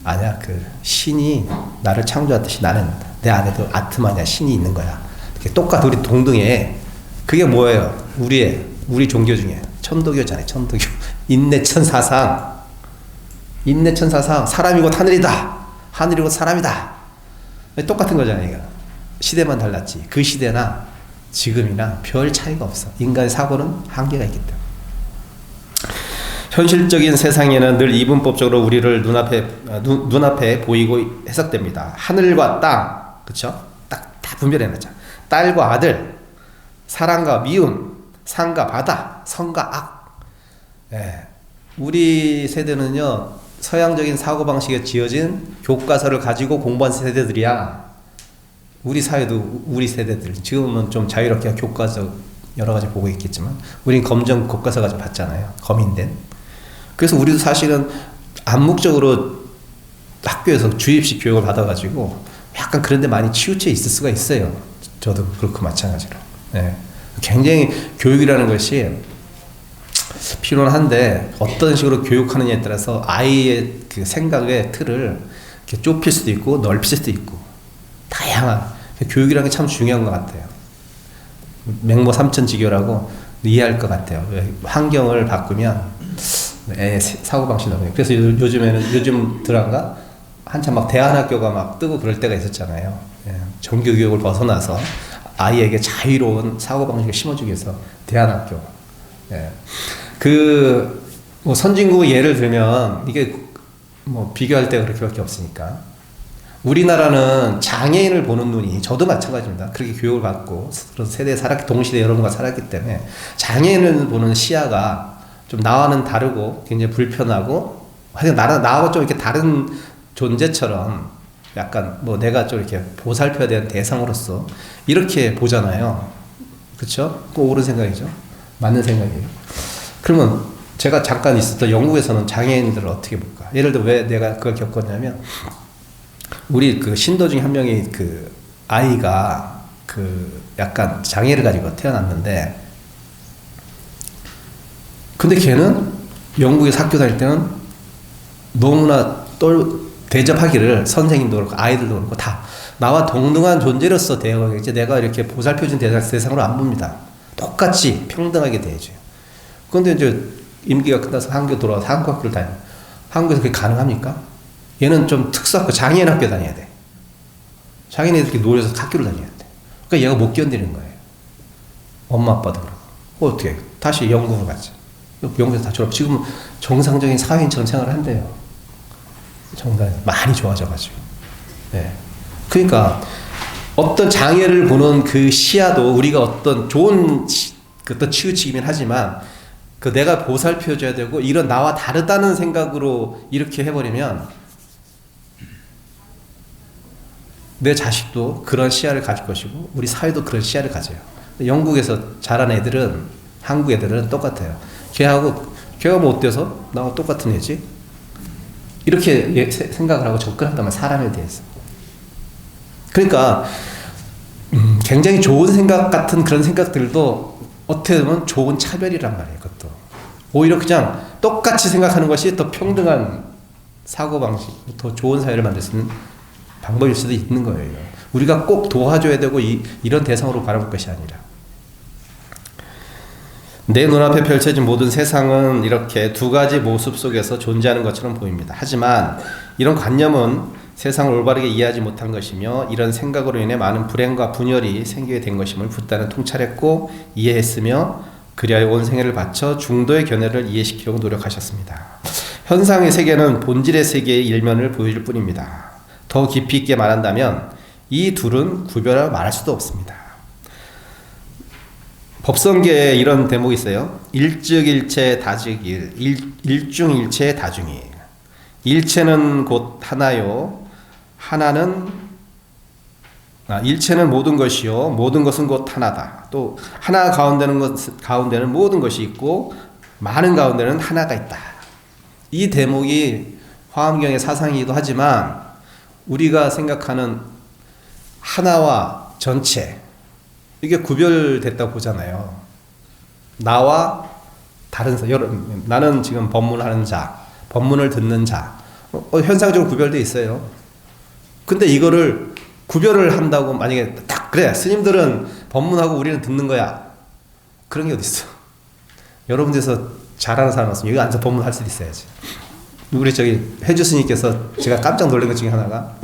아니야 그 신이 나를 창조했듯이 나는 내 안에도 아트만이야 신이 있는 거야. 이렇게 똑같아 우리 동등해. 그게 뭐예요? 우리 종교 중에 천도교잖아요. 천도교 인내천사상 사람이고 하늘이다. 하늘이고 사람이다. 똑같은 거잖아요. 이거. 시대만 달랐지. 그 시대나 지금이나 별 차이가 없어. 인간의 사고는 한계가 있기 때문에. 현실적인 세상에는 늘 이분법적으로 우리를 눈앞에 보이고 해석됩니다. 하늘과 땅, 그쵸? 딱 다 분별해놨죠. 딸과 아들, 사랑과 미움, 산과 바다, 선과 악. 예. 우리 세대는요, 서양적인 사고방식에 지어진 교과서를 가지고 공부한 세대들이야. 우리 사회도 우리 세대들. 지금은 좀 자유롭게 교과서 여러 가지 보고 있겠지만, 우린 검정 교과서 가지고 봤잖아요. 검인된. 그래서 우리도 사실은 암묵적으로 학교에서 주입식 교육을 받아가지고 약간 그런 데 많이 치우쳐 있을 수가 있어요. 저도 그렇고 마찬가지로. 네. 굉장히 교육이라는 것이 필요는 한데 어떤 식으로 교육하느냐에 따라서 아이의 그 생각의 틀을 이렇게 좁힐 수도 있고 넓힐 수도 있고 다양한 교육이라는 게 참 중요한 것 같아요. 맹모 삼천지교라고 이해할 것 같아요. 환경을 바꾸면 애 사고방식이 나오네요. 그래서 요즘 들어가 한참 막 대안학교가 막 뜨고 그럴 때가 있었잖아요. 예, 정규교육을 벗어나서 아이에게 자유로운 사고방식을 심어주기 위해서 대안학교. 예. 뭐 선진국 예를 들면 이게 뭐 비교할 때가 그렇게밖에 없으니까. 우리나라는 장애인을 보는 눈이 저도 마찬가지입니다. 그렇게 교육을 받고 세대에 동시대에 여러분과 살았기 때문에 장애인을 보는 시야가 좀 나와는 다르고 굉장히 불편하고 하여튼 나하고 좀 이렇게 다른 존재처럼 약간 뭐 내가 좀 이렇게 보살펴야 되는 대상으로서 이렇게 보잖아요. 그렇죠? 꼭 옳은 생각이죠. 맞는 생각이에요. 그러면 제가 잠깐 있었던 영국에서는 장애인들을 어떻게 볼까? 예를 들어 왜 내가 그걸 겪었냐면 우리 그 신도 중에 한 명이 그 아이가 그 약간 장애를 가지고 태어났는데 근데 걔는 영국에서 학교 다닐 때는 너무나 대접하기를 선생님도 그렇고 아이들도 그렇고 다 나와 동등한 존재로서 대하겠지 내가 이렇게 보살펴준 대상으로 안 봅니다. 똑같이 평등하게 대해줘요. 그런데 이제 임기가 끝나서 한국 돌아와서 한국 학교를 다녀요. 한국에서 그게 가능합니까? 얘는 좀 특수학교 장애인 학교 다녀야 돼. 장애인이 이렇게 노려서 학교를 다녀야 돼. 그러니까 얘가 못 견디는 거예요. 엄마 아빠도 그렇고. 어떻게 다시 영국으로 갔죠. 영국에서 다 졸업. 지금 정상적인 사회인처럼 생활을 한대요. 정말 많이 좋아져가지고. 네. 그러니까 어떤 장애를 보는 그 시야도 우리가 어떤 좋은 어떤 치우치기긴 하지만 그 내가 보살펴줘야 되고 이런 나와 다르다는 생각으로 이렇게 해버리면 내 자식도 그런 시야를 가질 것이고 우리 사회도 그런 시야를 가져요. 영국에서 자란 애들은 한국 애들은 똑같아요. 걔가 뭐 어때서 나하고 똑같은 애지? 이렇게 생각을 하고 접근한다면 사람에 대해서. 그러니까 굉장히 좋은 생각 같은 그런 생각들도 어떻게 보면 좋은 차별이란 말이에요. 그것도 오히려 그냥 똑같이 생각하는 것이 더 평등한 사고방식, 더 좋은 사회를 만들 수 있는 방법일 수도 있는 거예요. 우리가 꼭 도와줘야 되고 이런 대상으로 바라볼 것이 아니라 내 눈앞에 펼쳐진 모든 세상은 이렇게 두 가지 모습 속에서 존재하는 것처럼 보입니다. 하지만 이런 관념은 세상을 올바르게 이해하지 못한 것이며 이런 생각으로 인해 많은 불행과 분열이 생기게 된 것임을 붓다는 통찰했고 이해했으며 그리하여 온 생애를 바쳐 중도의 견해를 이해시키려고 노력하셨습니다. 현상의 세계는 본질의 세계의 일면을 보여줄 뿐입니다. 더 깊이 있게 말한다면 이 둘은 구별하여 말할 수도 없습니다. 법성계에 이런 대목이 있어요. 일즉일체 다즉일, 일중일체 다중이. 일체는 곧 하나요. 일체는 모든 것이요. 모든 것은 곧 하나다. 또 하나 가운데는 모든 것이 있고 많은 가운데는 하나가 있다. 이 대목이 화엄경의 사상이기도 하지만 우리가 생각하는 하나와 전체, 이게 구별됐다고 보잖아요. 나와 다른 나는 지금 법문하는 자, 법문을 듣는 자, 현상적으로 구별되어 있어요. 근데 이거를 구별을 한다고 만약에 딱 그래, 스님들은 법문하고 우리는 듣는 거야, 그런 게 어딨어. 여러분들에서 잘하는 사람 없으면 여기 앉아서 법문할 수도 있어야지. 우리 해주 스님께서 제가 깜짝 놀란 것 중에 하나가,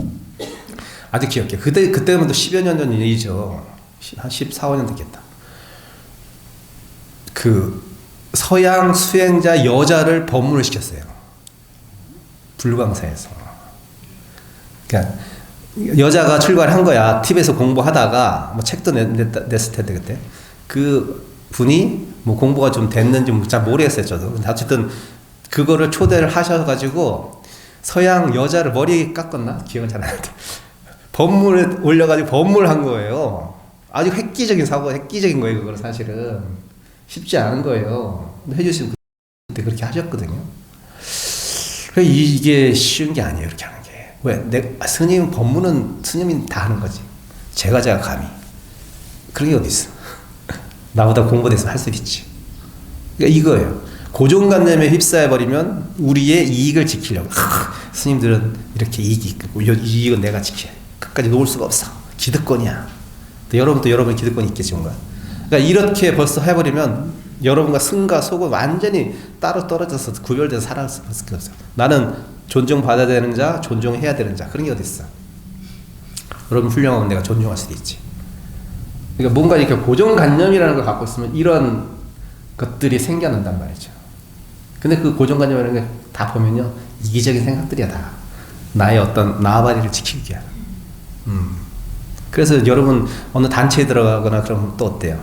아주 기억해. 그때면 또 10여 년 전 일이죠. 한 14, 15년 됐겠다. 그 서양 수행자 여자를 법문을 시켰어요. 불광사에서. 그러니까 여자가 출가한 거야. 팁에서 공부하다가 뭐 책도 냈을 텐데 그때 그 분이 뭐 공부가 좀 됐는지 잘 모르겠어요. 저도. 근데 어쨌든 그거를 초대를 하셔가지고 서양 여자를 머리 깎았나? 기억은 잘 안 나는데 법문을 올려가지고 법문을 한 거예요. 아주 획기적인 거예요. 그거는 사실은 쉽지 않은 거예요. 근데 해주시면 그때 그렇게 하셨거든요. 이게 쉬운 게 아니에요. 이렇게 하는 게. 왜? 스님 법문은 스님이 다 하는 거지. 제가 감히. 그런 게 어디 있어? 나보다 공부돼서 할 수 있지. 그러니까 이거예요. 고정관념에 휩싸여버리면 우리의 이익을 지키려고. 스님들은 이렇게 이익이 있고 이 이익은 내가 지켜야 돼. 끝까지 놓을 수가 없어. 기득권이야. 여러분도 여러분의 기득권이 있겠지 뭔가. 그러니까 이렇게 벌써 해버리면 여러분과 승과 속은 완전히 따로 떨어져서 구별돼서 살아갈 수가 없어요. 나는 존중받아야 되는 자, 존중해야 되는 자, 그런 게 어디 있어. 여러분 훌륭하면 내가 존중할 수도 있지. 그러니까 뭔가 이렇게 고정관념이라는 걸 갖고 있으면 이런 것들이 생겨난단 말이죠. 근데 그 고정관념이라는 게 다 보면요, 이기적인 생각들이야. 다 나의 어떤 나발이를 지키기 위한. 그래서 여러분 어느 단체에 들어가거나 그러면 또 어때요?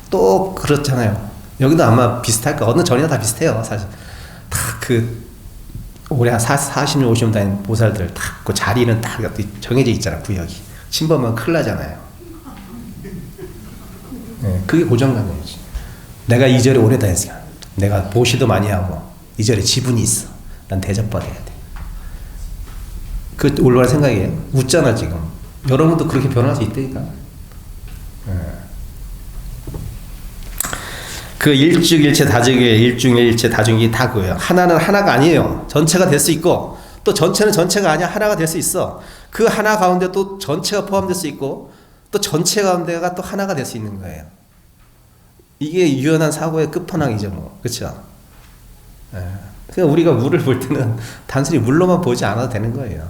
또 그렇잖아요. 여기도 아마 비슷할 거야. 어느 절이나 다 비슷해요. 사실 다 올해 한 40년 50년 다닌 보살들 다 그 자리는 다 정해져 있잖아. 구역이 침범하면 큰일 나잖아요. 네, 그게 고정관념이지. 내가 이 절에 오래 다녔으니까 내가 보시도 많이 하고 이 절에 지분이 있어. 난 대접받아야 돼. 그 올바른 생각이에요. 웃잖아 지금. 여러분도 그렇게 변할 수 있다니까. 그 일즉일체 다즉의 일중일체 다중이 다 그거예요. 하나는 하나가 아니에요. 전체가 될 수 있고 또 전체는 전체가 아니야. 하나가 될 수 있어. 그 하나 가운데 또 전체가 포함될 수 있고 또 전체 가운데가 또 하나가 될 수 있는 거예요. 이게 유연한 사고의 끝판왕이죠, 뭐. 그렇죠? 그러니까 우리가 물을 볼 때는 단순히 물로만 보지 않아도 되는 거예요.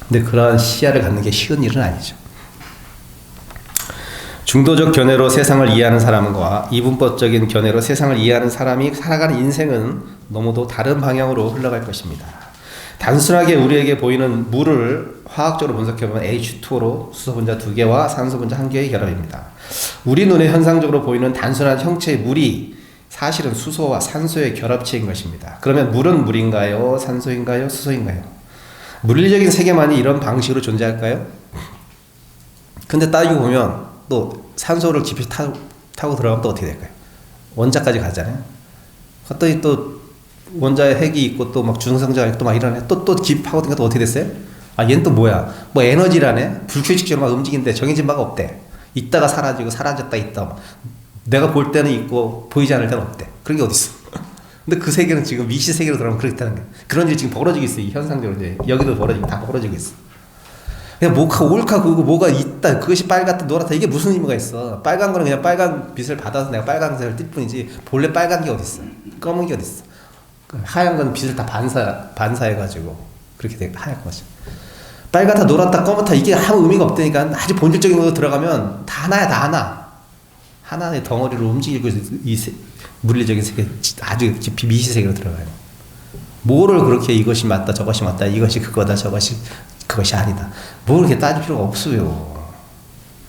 근데 그러한 시야를 갖는 게 쉬운 일은 아니죠. 중도적 견해로 세상을 이해하는 사람과 이분법적인 견해로 세상을 이해하는 사람이 살아가는 인생은 너무도 다른 방향으로 흘러갈 것입니다. 단순하게 우리에게 보이는 물을 화학적으로 분석해보면 H2O로 수소 분자 2개와 산소 분자 1개의 결합입니다. 우리 눈에 현상적으로 보이는 단순한 형체의 물이 사실은 수소와 산소의 결합체인 것입니다. 그러면 물은 물인가요? 산소인가요? 수소인가요? 물리적인 세계만이 이런 방식으로 존재할까요? 근데 따지고 보면 또 산소를 깊이 타고 들어가면 또 어떻게 될까요? 원자까지 가잖아요. 갔더니 또 원자에 핵이 있고 또 막 중성자가 있고 또 막 이러네. 또 깊이 파고드니까 또 어떻게 됐어요? 아, 얘는 또 뭐야? 뭐 에너지라네? 불규칙적으로 막 움직이는데 정해진 바가 없대. 있다가 사라지고 사라졌다 있다. 내가 볼 때는 있고 보이지 않을 때는 없대. 그런 게 어딨어? 근데 그 세계는 지금 미시 세계로 들어가면 그렇다는 게 그런 일이 지금 벌어지고 있어. 이 현상적으로 이제 여기도 다 벌어지고 있어. 그냥 뭐가 옳까 그거 뭐가 있다. 그것이 빨갛다 노랗다 이게 무슨 의미가 있어? 빨간 거는 그냥 빨간 빛을 받아서 내가 빨간색을 띌 뿐이지 본래 빨간 게 어딨어? 검은 게 어딨어? 하얀 건 빛을 다 반사해가지고 그렇게 돼 하얀 거죠. 빨갛다 노랗다 검었다 이게 아무 의미가 없다니까. 아주 본질적인 걸로 들어가면 다 하나야 다 하나. 하나의 덩어리로 움직이고 물리적인 세계 아주 깊이 미시세계로 들어가요. 뭐를 그렇게 이것이 맞다 저것이 맞다 이것이 그거다 저것이 그것이 아니다 뭐 그렇게 따질 필요가 없어요.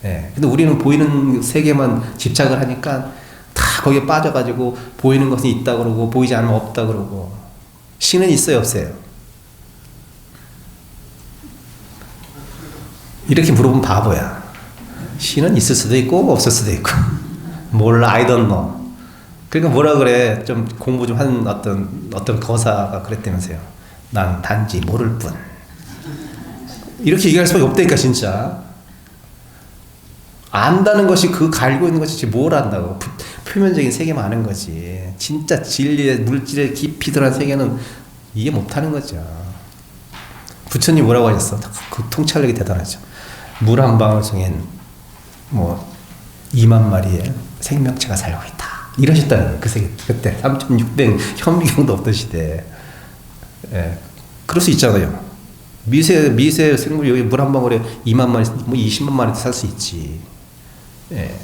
예. 근데 우리는 보이는 세계만 집착을 하니까 다 거기에 빠져가지고 보이는 것은 있다 그러고 보이지 않으면 없다 그러고. 신은 있어요 없어요? 이렇게 물어보면 바보야. 신은 있을 수도 있고 없을 수도 있고 몰라 I don't know. 그러니까 뭐라 그래 좀 공부 좀 한 어떤 거사가 그랬다면서요. 난 단지 모를 뿐. 이렇게 얘기할 수밖에 없다니까 진짜. 안다는 것이 그 갈고 있는 것이 뭘 안다고. 표면적인 세계만 아는 거지. 진짜 진리의 물질의 깊이 들어간 세계는 이해 못하는 거죠. 부처님 뭐라고 하셨어? 그 통찰력이 대단하죠. 물 한 방울 속엔 뭐 2만 마리의 생명체가 살고 있다. 이러셨다는 그 세계 그때 3,600 현미경도 없던 시대에. 예, 그럴 수 있잖아요. 미세 생물 여기 물 한 방울에 2만 마리, 뭐 20만 마리도 살 수 있지. 예.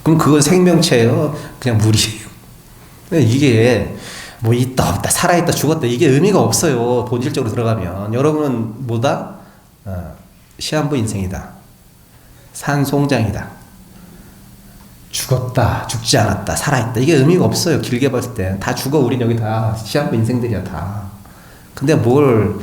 그럼 그건 생명체예요. 그냥 물이에요. 이게 뭐 있다 없다 살아있다 죽었다 이게 의미가 없어요. 본질적으로 들어가면 여러분은 뭐다? 시한부 인생이다. 산송장이다. 죽었다 죽지 않았다 살아있다 이게 의미가 없어요. 길게 봤을 때 다 죽어. 우린 여기 다 시한부 인생들이야 다. 근데 뭘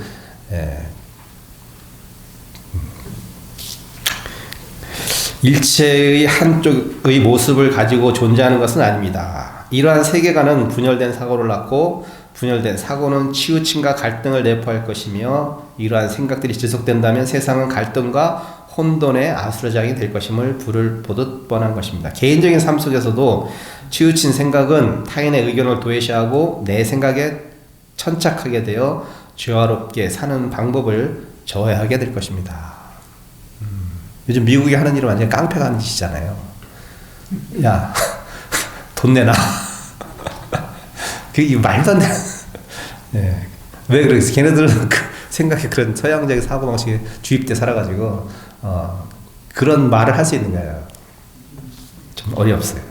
일체의 한쪽의 모습을 가지고 존재하는 것은 아닙니다. 이러한 세계관은 분열된 사고를 낳고 분열된 사고는 치우침과 갈등을 내포할 것이며 이러한 생각들이 지속된다면 세상은 갈등과 혼돈의 아수라장이 될 것임을 불을 보듯 뻔한 것입니다. 개인적인 삶 속에서도 치우친 생각은 타인의 의견을 도외시하고 내 생각에 천착하게 되어 죄화롭게 사는 방법을 저해하게 될 것입니다. 요즘 미국이 하는 일은 완전 깡패가 하는 짓이잖아요. 야, 돈 내놔. 그게 말도 안 돼. 네. 왜 그러겠어? 걔네들은 그 생각에 그런 서양적인 사고방식에 주입돼 살아가지고, 그런 말을 할 수 있는 거예요. 좀 어이없어요.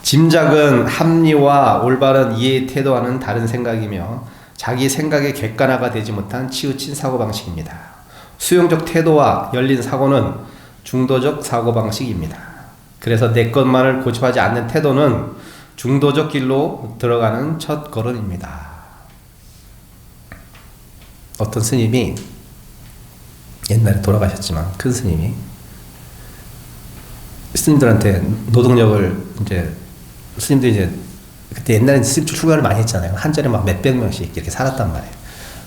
짐작은 합리와 올바른 이해의 태도와는 다른 생각이며, 자기 생각의 객관화가 되지 못한 치우친 사고방식입니다. 수용적 태도와 열린 사고는 중도적 사고방식입니다. 그래서 내 것만을 고집하지 않는 태도는 중도적 길로 들어가는 첫 걸음입니다. 어떤 스님이 옛날에 돌아가셨지만 큰 스님들한테 노동력을 이제 스님들이 이제 그때 옛날에 스님 출가를 많이 했잖아요. 한 자리에 막 몇백 명씩 이렇게 살았단 말이에요.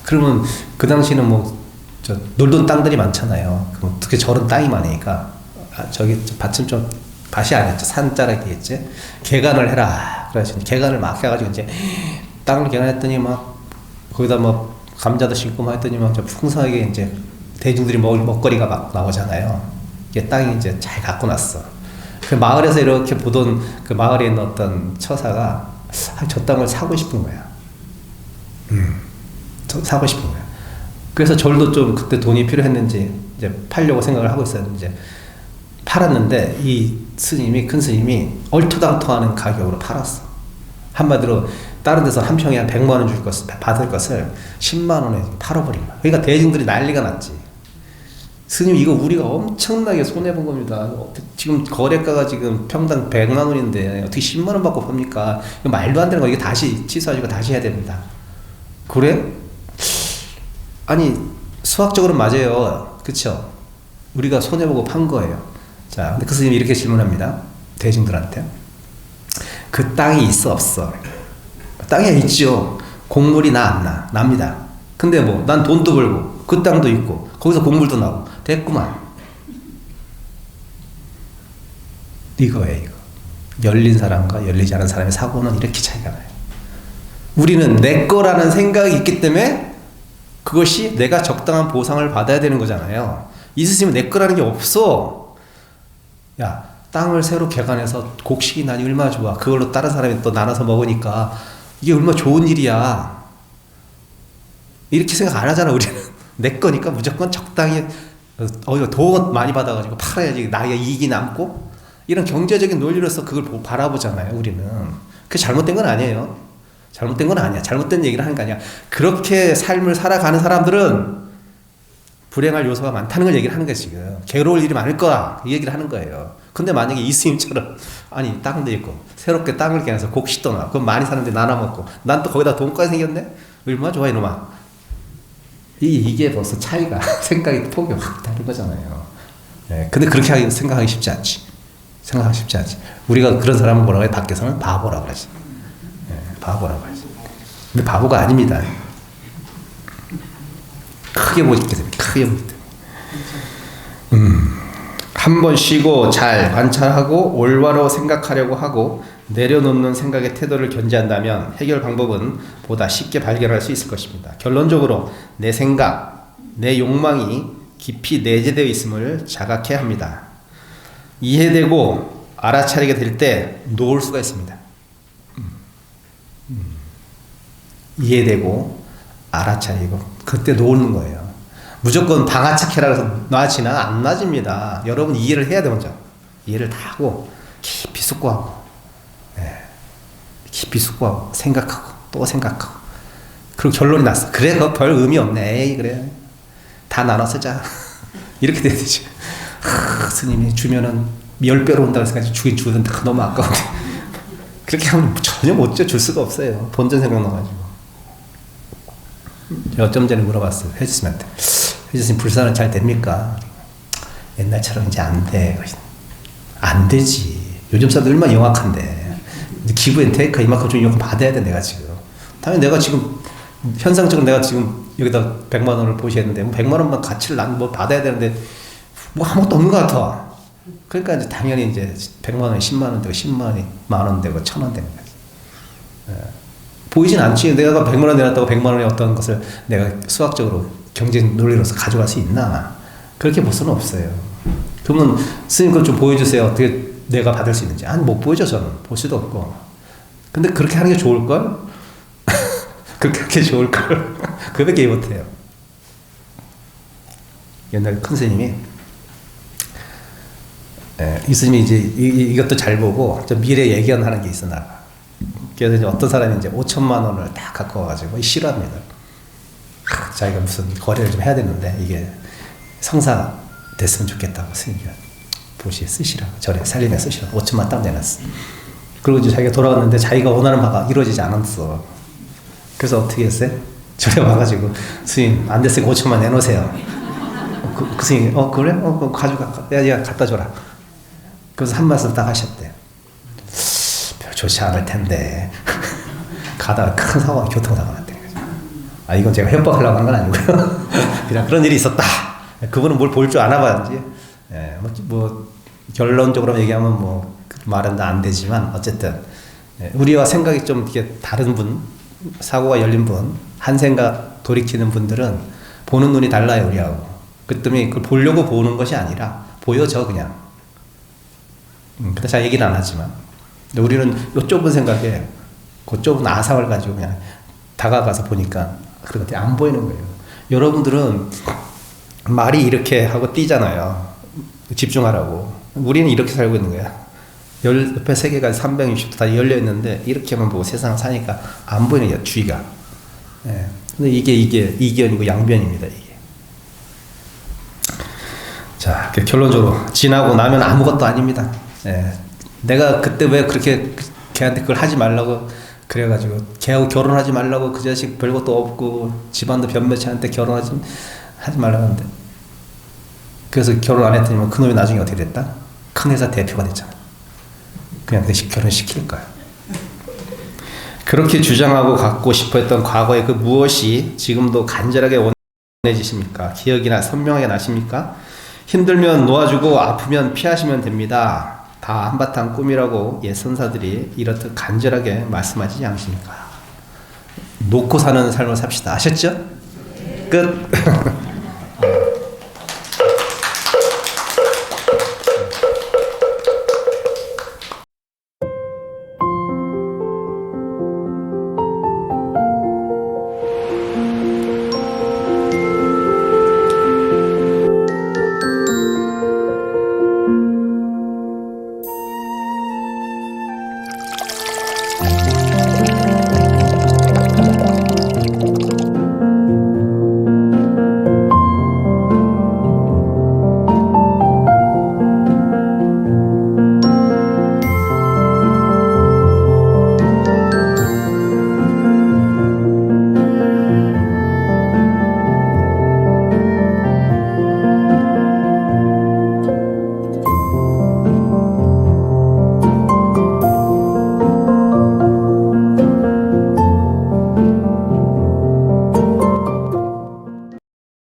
그러면 그 당시는 뭐 놀던 땅들이 많잖아요. 그럼 어떻게 저런 땅이 많으니까 저기 밭은 좀 밭이 아니었죠. 산자락이겠지. 개간을 해라. 그래서 개간을 막 해가지고 이제 땅을 개간했더니 막 거기다 뭐 감자도 심고 막 했더니 막 풍성하게 이제 대중들이 먹을 먹거리가 막 나오잖아요. 이게 땅이 이제 잘 갖고 났어. 그 마을에서 이렇게 보던 그 마을에 있는 어떤 처사가 저 땅을 사고 싶은 거야. 사고 싶은 거야. 그래서 절도 좀 그때 돈이 필요했는지 이제 팔려고 생각을 하고 있었는데 이제 팔았는데 이 스님이 큰 스님이 얼토당토하는 가격으로 팔았어. 한마디로 다른 데서 한 평에 한 100만 원 줄 것을 받을 것을 10만 원에 팔아버린 거야. 그러니까 대중들이 난리가 났지. 스님 이거 우리가 엄청나게 손해 본 겁니다. 지금 거래가가 지금 평당 100만 원인데 어떻게 10만 원 받고 팝니까? 이거 말도 안 되는 거. 이거 다시 취소하시고 다시 해야 됩니다. 그래? 아니 수학적으로 맞아요. 그쵸? 우리가 손해보고 판 거예요. 자, 근데 그 스님이 이렇게 질문합니다. 대중들한테. 그 땅이 있어 없어? 땅이 있죠. 곡물이 안 나. 납니다. 근데 뭐 난 돈도 벌고 그 땅도 있고 거기서 곡물도 나고 됐구만. 이거예요. 이거. 열린 사람과 열리지 않은 사람의 사고는 이렇게 차이가 나요. 우리는 내 거라는 생각이 있기 때문에 그것이 내가 적당한 보상을 받아야 되는 거잖아요. 이 스님은 내 거라는 게 없어. 야, 땅을 새로 개간해서 곡식이 나니 얼마나 좋아. 그걸로 다른 사람이 또 나눠서 먹으니까 이게 얼마나 좋은 일이야. 이렇게 생각 안 하잖아. 우리는 내 거니까 무조건 적당히 더 많이 받아가지고 팔아야지 나의 이익이 남고 이런 경제적인 논리로서 그걸 바라보잖아요. 우리는 그게 잘못된 건 아니에요. 잘못된 건 아니야. 잘못된 얘기를 하는 거 아니야. 그렇게 삶을 살아가는 사람들은 불행할 요소가 많다는 걸 얘기를 하는 거예요. 지금 괴로울 일이 많을 거야 이 얘기를 하는 거예요. 근데 만약에 이스님처럼 아니 땅도 있고 새롭게 땅을 깨서 곡식도 나 그럼 많이 사는데 나눠 먹고 난 또 거기다 돈까지 생겼네. 얼마나 좋아 이놈아. 이게 벌써 차이가 생각이 폭이 확 다른 거잖아요. 예, 근데 그렇게 생각하기 쉽지 않지. 생각하기 쉽지 않지. 우리가 그런 사람을 뭐라고 해? 밖에서는 바보라고 하지. 예, 바보라고 하지. 근데 바보가 아닙니다. 크게 보기 때문에 크게 보기 때문에 한번 쉬고 잘 관찰하고 올바로 생각하려고 하고 내려놓는 생각의 태도를 견지한다면 해결 방법은 보다 쉽게 발견할 수 있을 것입니다. 결론적으로 내 생각, 내 욕망이 깊이 내재되어 있음을 자각해야 합니다. 이해되고 알아차리게 될 때 놓을 수가 있습니다. 이해되고 알아차리고 그때 놓는 거예요. 무조건 방아착해라 해서 놔지나 안 놔집니다. 여러분 이해를 해야 돼. 먼저 이해를 다 하고 깊이 숙고하고 깊이 숙고하고 생각하고 또 생각하고 그리고 결론이 났어. 그래 그거 별 의미 없네. 에이 그래 다 나눠 쓰자. 이렇게 돼야 되지. 스님이 주면은 10배로 온다고 생각하지 주긴 주는 다 너무 아까운데 그렇게 하면 전혀 못 줄 수가 없어요. 본전 생각 나가지고. 제가 좀 전에 물어봤어요. 해주스님한테. 해주스님 불사는 잘 됩니까? 옛날처럼 이제 안 돼. 안 되지. 요즘 사람들 얼마나 영악한데. 기부 앤 테이크 이만큼 좀 이만큼 받아야 돼 내가 지금. 당연히 내가 지금 현상적으로 내가 지금 여기다 100만 원을 보시는데 뭐 100만 원만 가치를 난 뭐 받아야 되는데 뭐 아무것도 없는 것 같아. 그러니까 이제 당연히 이제 100만 원이 10만 원 되고 10만 원이 만 원 되고 1000원 되는 거지. 보이진 않지. 내가 100만 원 내놨다고 100만 원의 어떤 것을 내가 수학적으로 경쟁 논리로서 가져갈 수 있나? 그렇게 볼 수는 없어요. 그러면 스님 그걸 좀 보여주세요. 어떻게 내가 받을 수 있는지. 아니 못 보여줘 저는. 볼 수도 없고. 근데 그렇게 하는 게 좋을걸? 그렇게 하는 게 좋을걸? 그밖에 못해요. 옛날에 큰 스님이 이 스님이 이제 이것도 잘 보고 미래 예견하는 게 있어 나. 그래서 이제 어떤 사람이 이제 5천만 원을 딱 갖고 와가지고 싫어합니다. 자기가 무슨 거래를 좀 해야 되는데 이게 성사 됐으면 좋겠다고 스님이 보시에 쓰시라고 절에 살림에 쓰시라고 5천만 딱 내놨어. 그리고 이제 자기가 돌아왔는데 자기가 원하는 바가 이루어지지 않았어. 그래서 어떻게 했어요? 절에 와가지고 스님 안 됐으니까 5천만 내놓으세요. 그 스님이 그래? 그거 가져가. 야 갖다 줘라. 그래서 한 말씀 딱 하셨대. 별 좋지 않을 텐데 가다가 큰 사고가 교통사고가 났대. 이건 제가 협박하려고 한 건 아니고요. 그냥 그런 일이 있었다. 그분은 뭘 볼 줄 아나 봐야지. 뭐 결론적으로 얘기하면 뭐 말은 다 안 되지만 어쨌든 우리와 생각이 좀 이렇게 다른 분, 사고가 열린 분, 한 생각 돌이키는 분들은 보는 눈이 달라요 우리하고. 그 때문에 그걸 보려고 보는 것이 아니라 보여져 그냥. 근데 잘 얘기는 안 하지만 우리는 요 좁은 생각에 그 좁은 아상을 가지고 그냥 다가가서 보니까 그런 것들이 안 보이는 거예요. 여러분들은 말이 이렇게 하고 뛰잖아요. 집중하라고. 우리는 이렇게 살고 있는 거야. 옆에 세계가 360도 다 열려 있는데 이렇게만 보고 세상을 사니까 안 보이는 거야 주의가. 근데 이게 이견이고 양변입니다 이게. 자 결론적으로 지나고 나면 아무것도 아닙니다. 내가 그때 왜 그렇게 걔한테 그걸 하지 말라고 그래가지고 걔하고 결혼하지 말라고 그 자식 별것도 없고 집안도 변매치한테 결혼하지 말라고 하는데 그래서 결혼 안 했더니 그 놈이 나중에 어떻게 됐다? 큰 회사 대표가 됐잖아. 그냥 결혼시킬 거야. 그렇게 주장하고 갖고 싶어 했던 과거의 그 무엇이 지금도 간절하게 원해지십니까? 기억이나 선명하게 나십니까? 힘들면 놓아주고 아프면 피하시면 됩니다. 다 한바탕 꿈이라고 옛 선사들이 이렇듯 간절하게 말씀하시지 않으십니까? 놓고 사는 삶을 삽시다. 아셨죠? 끝.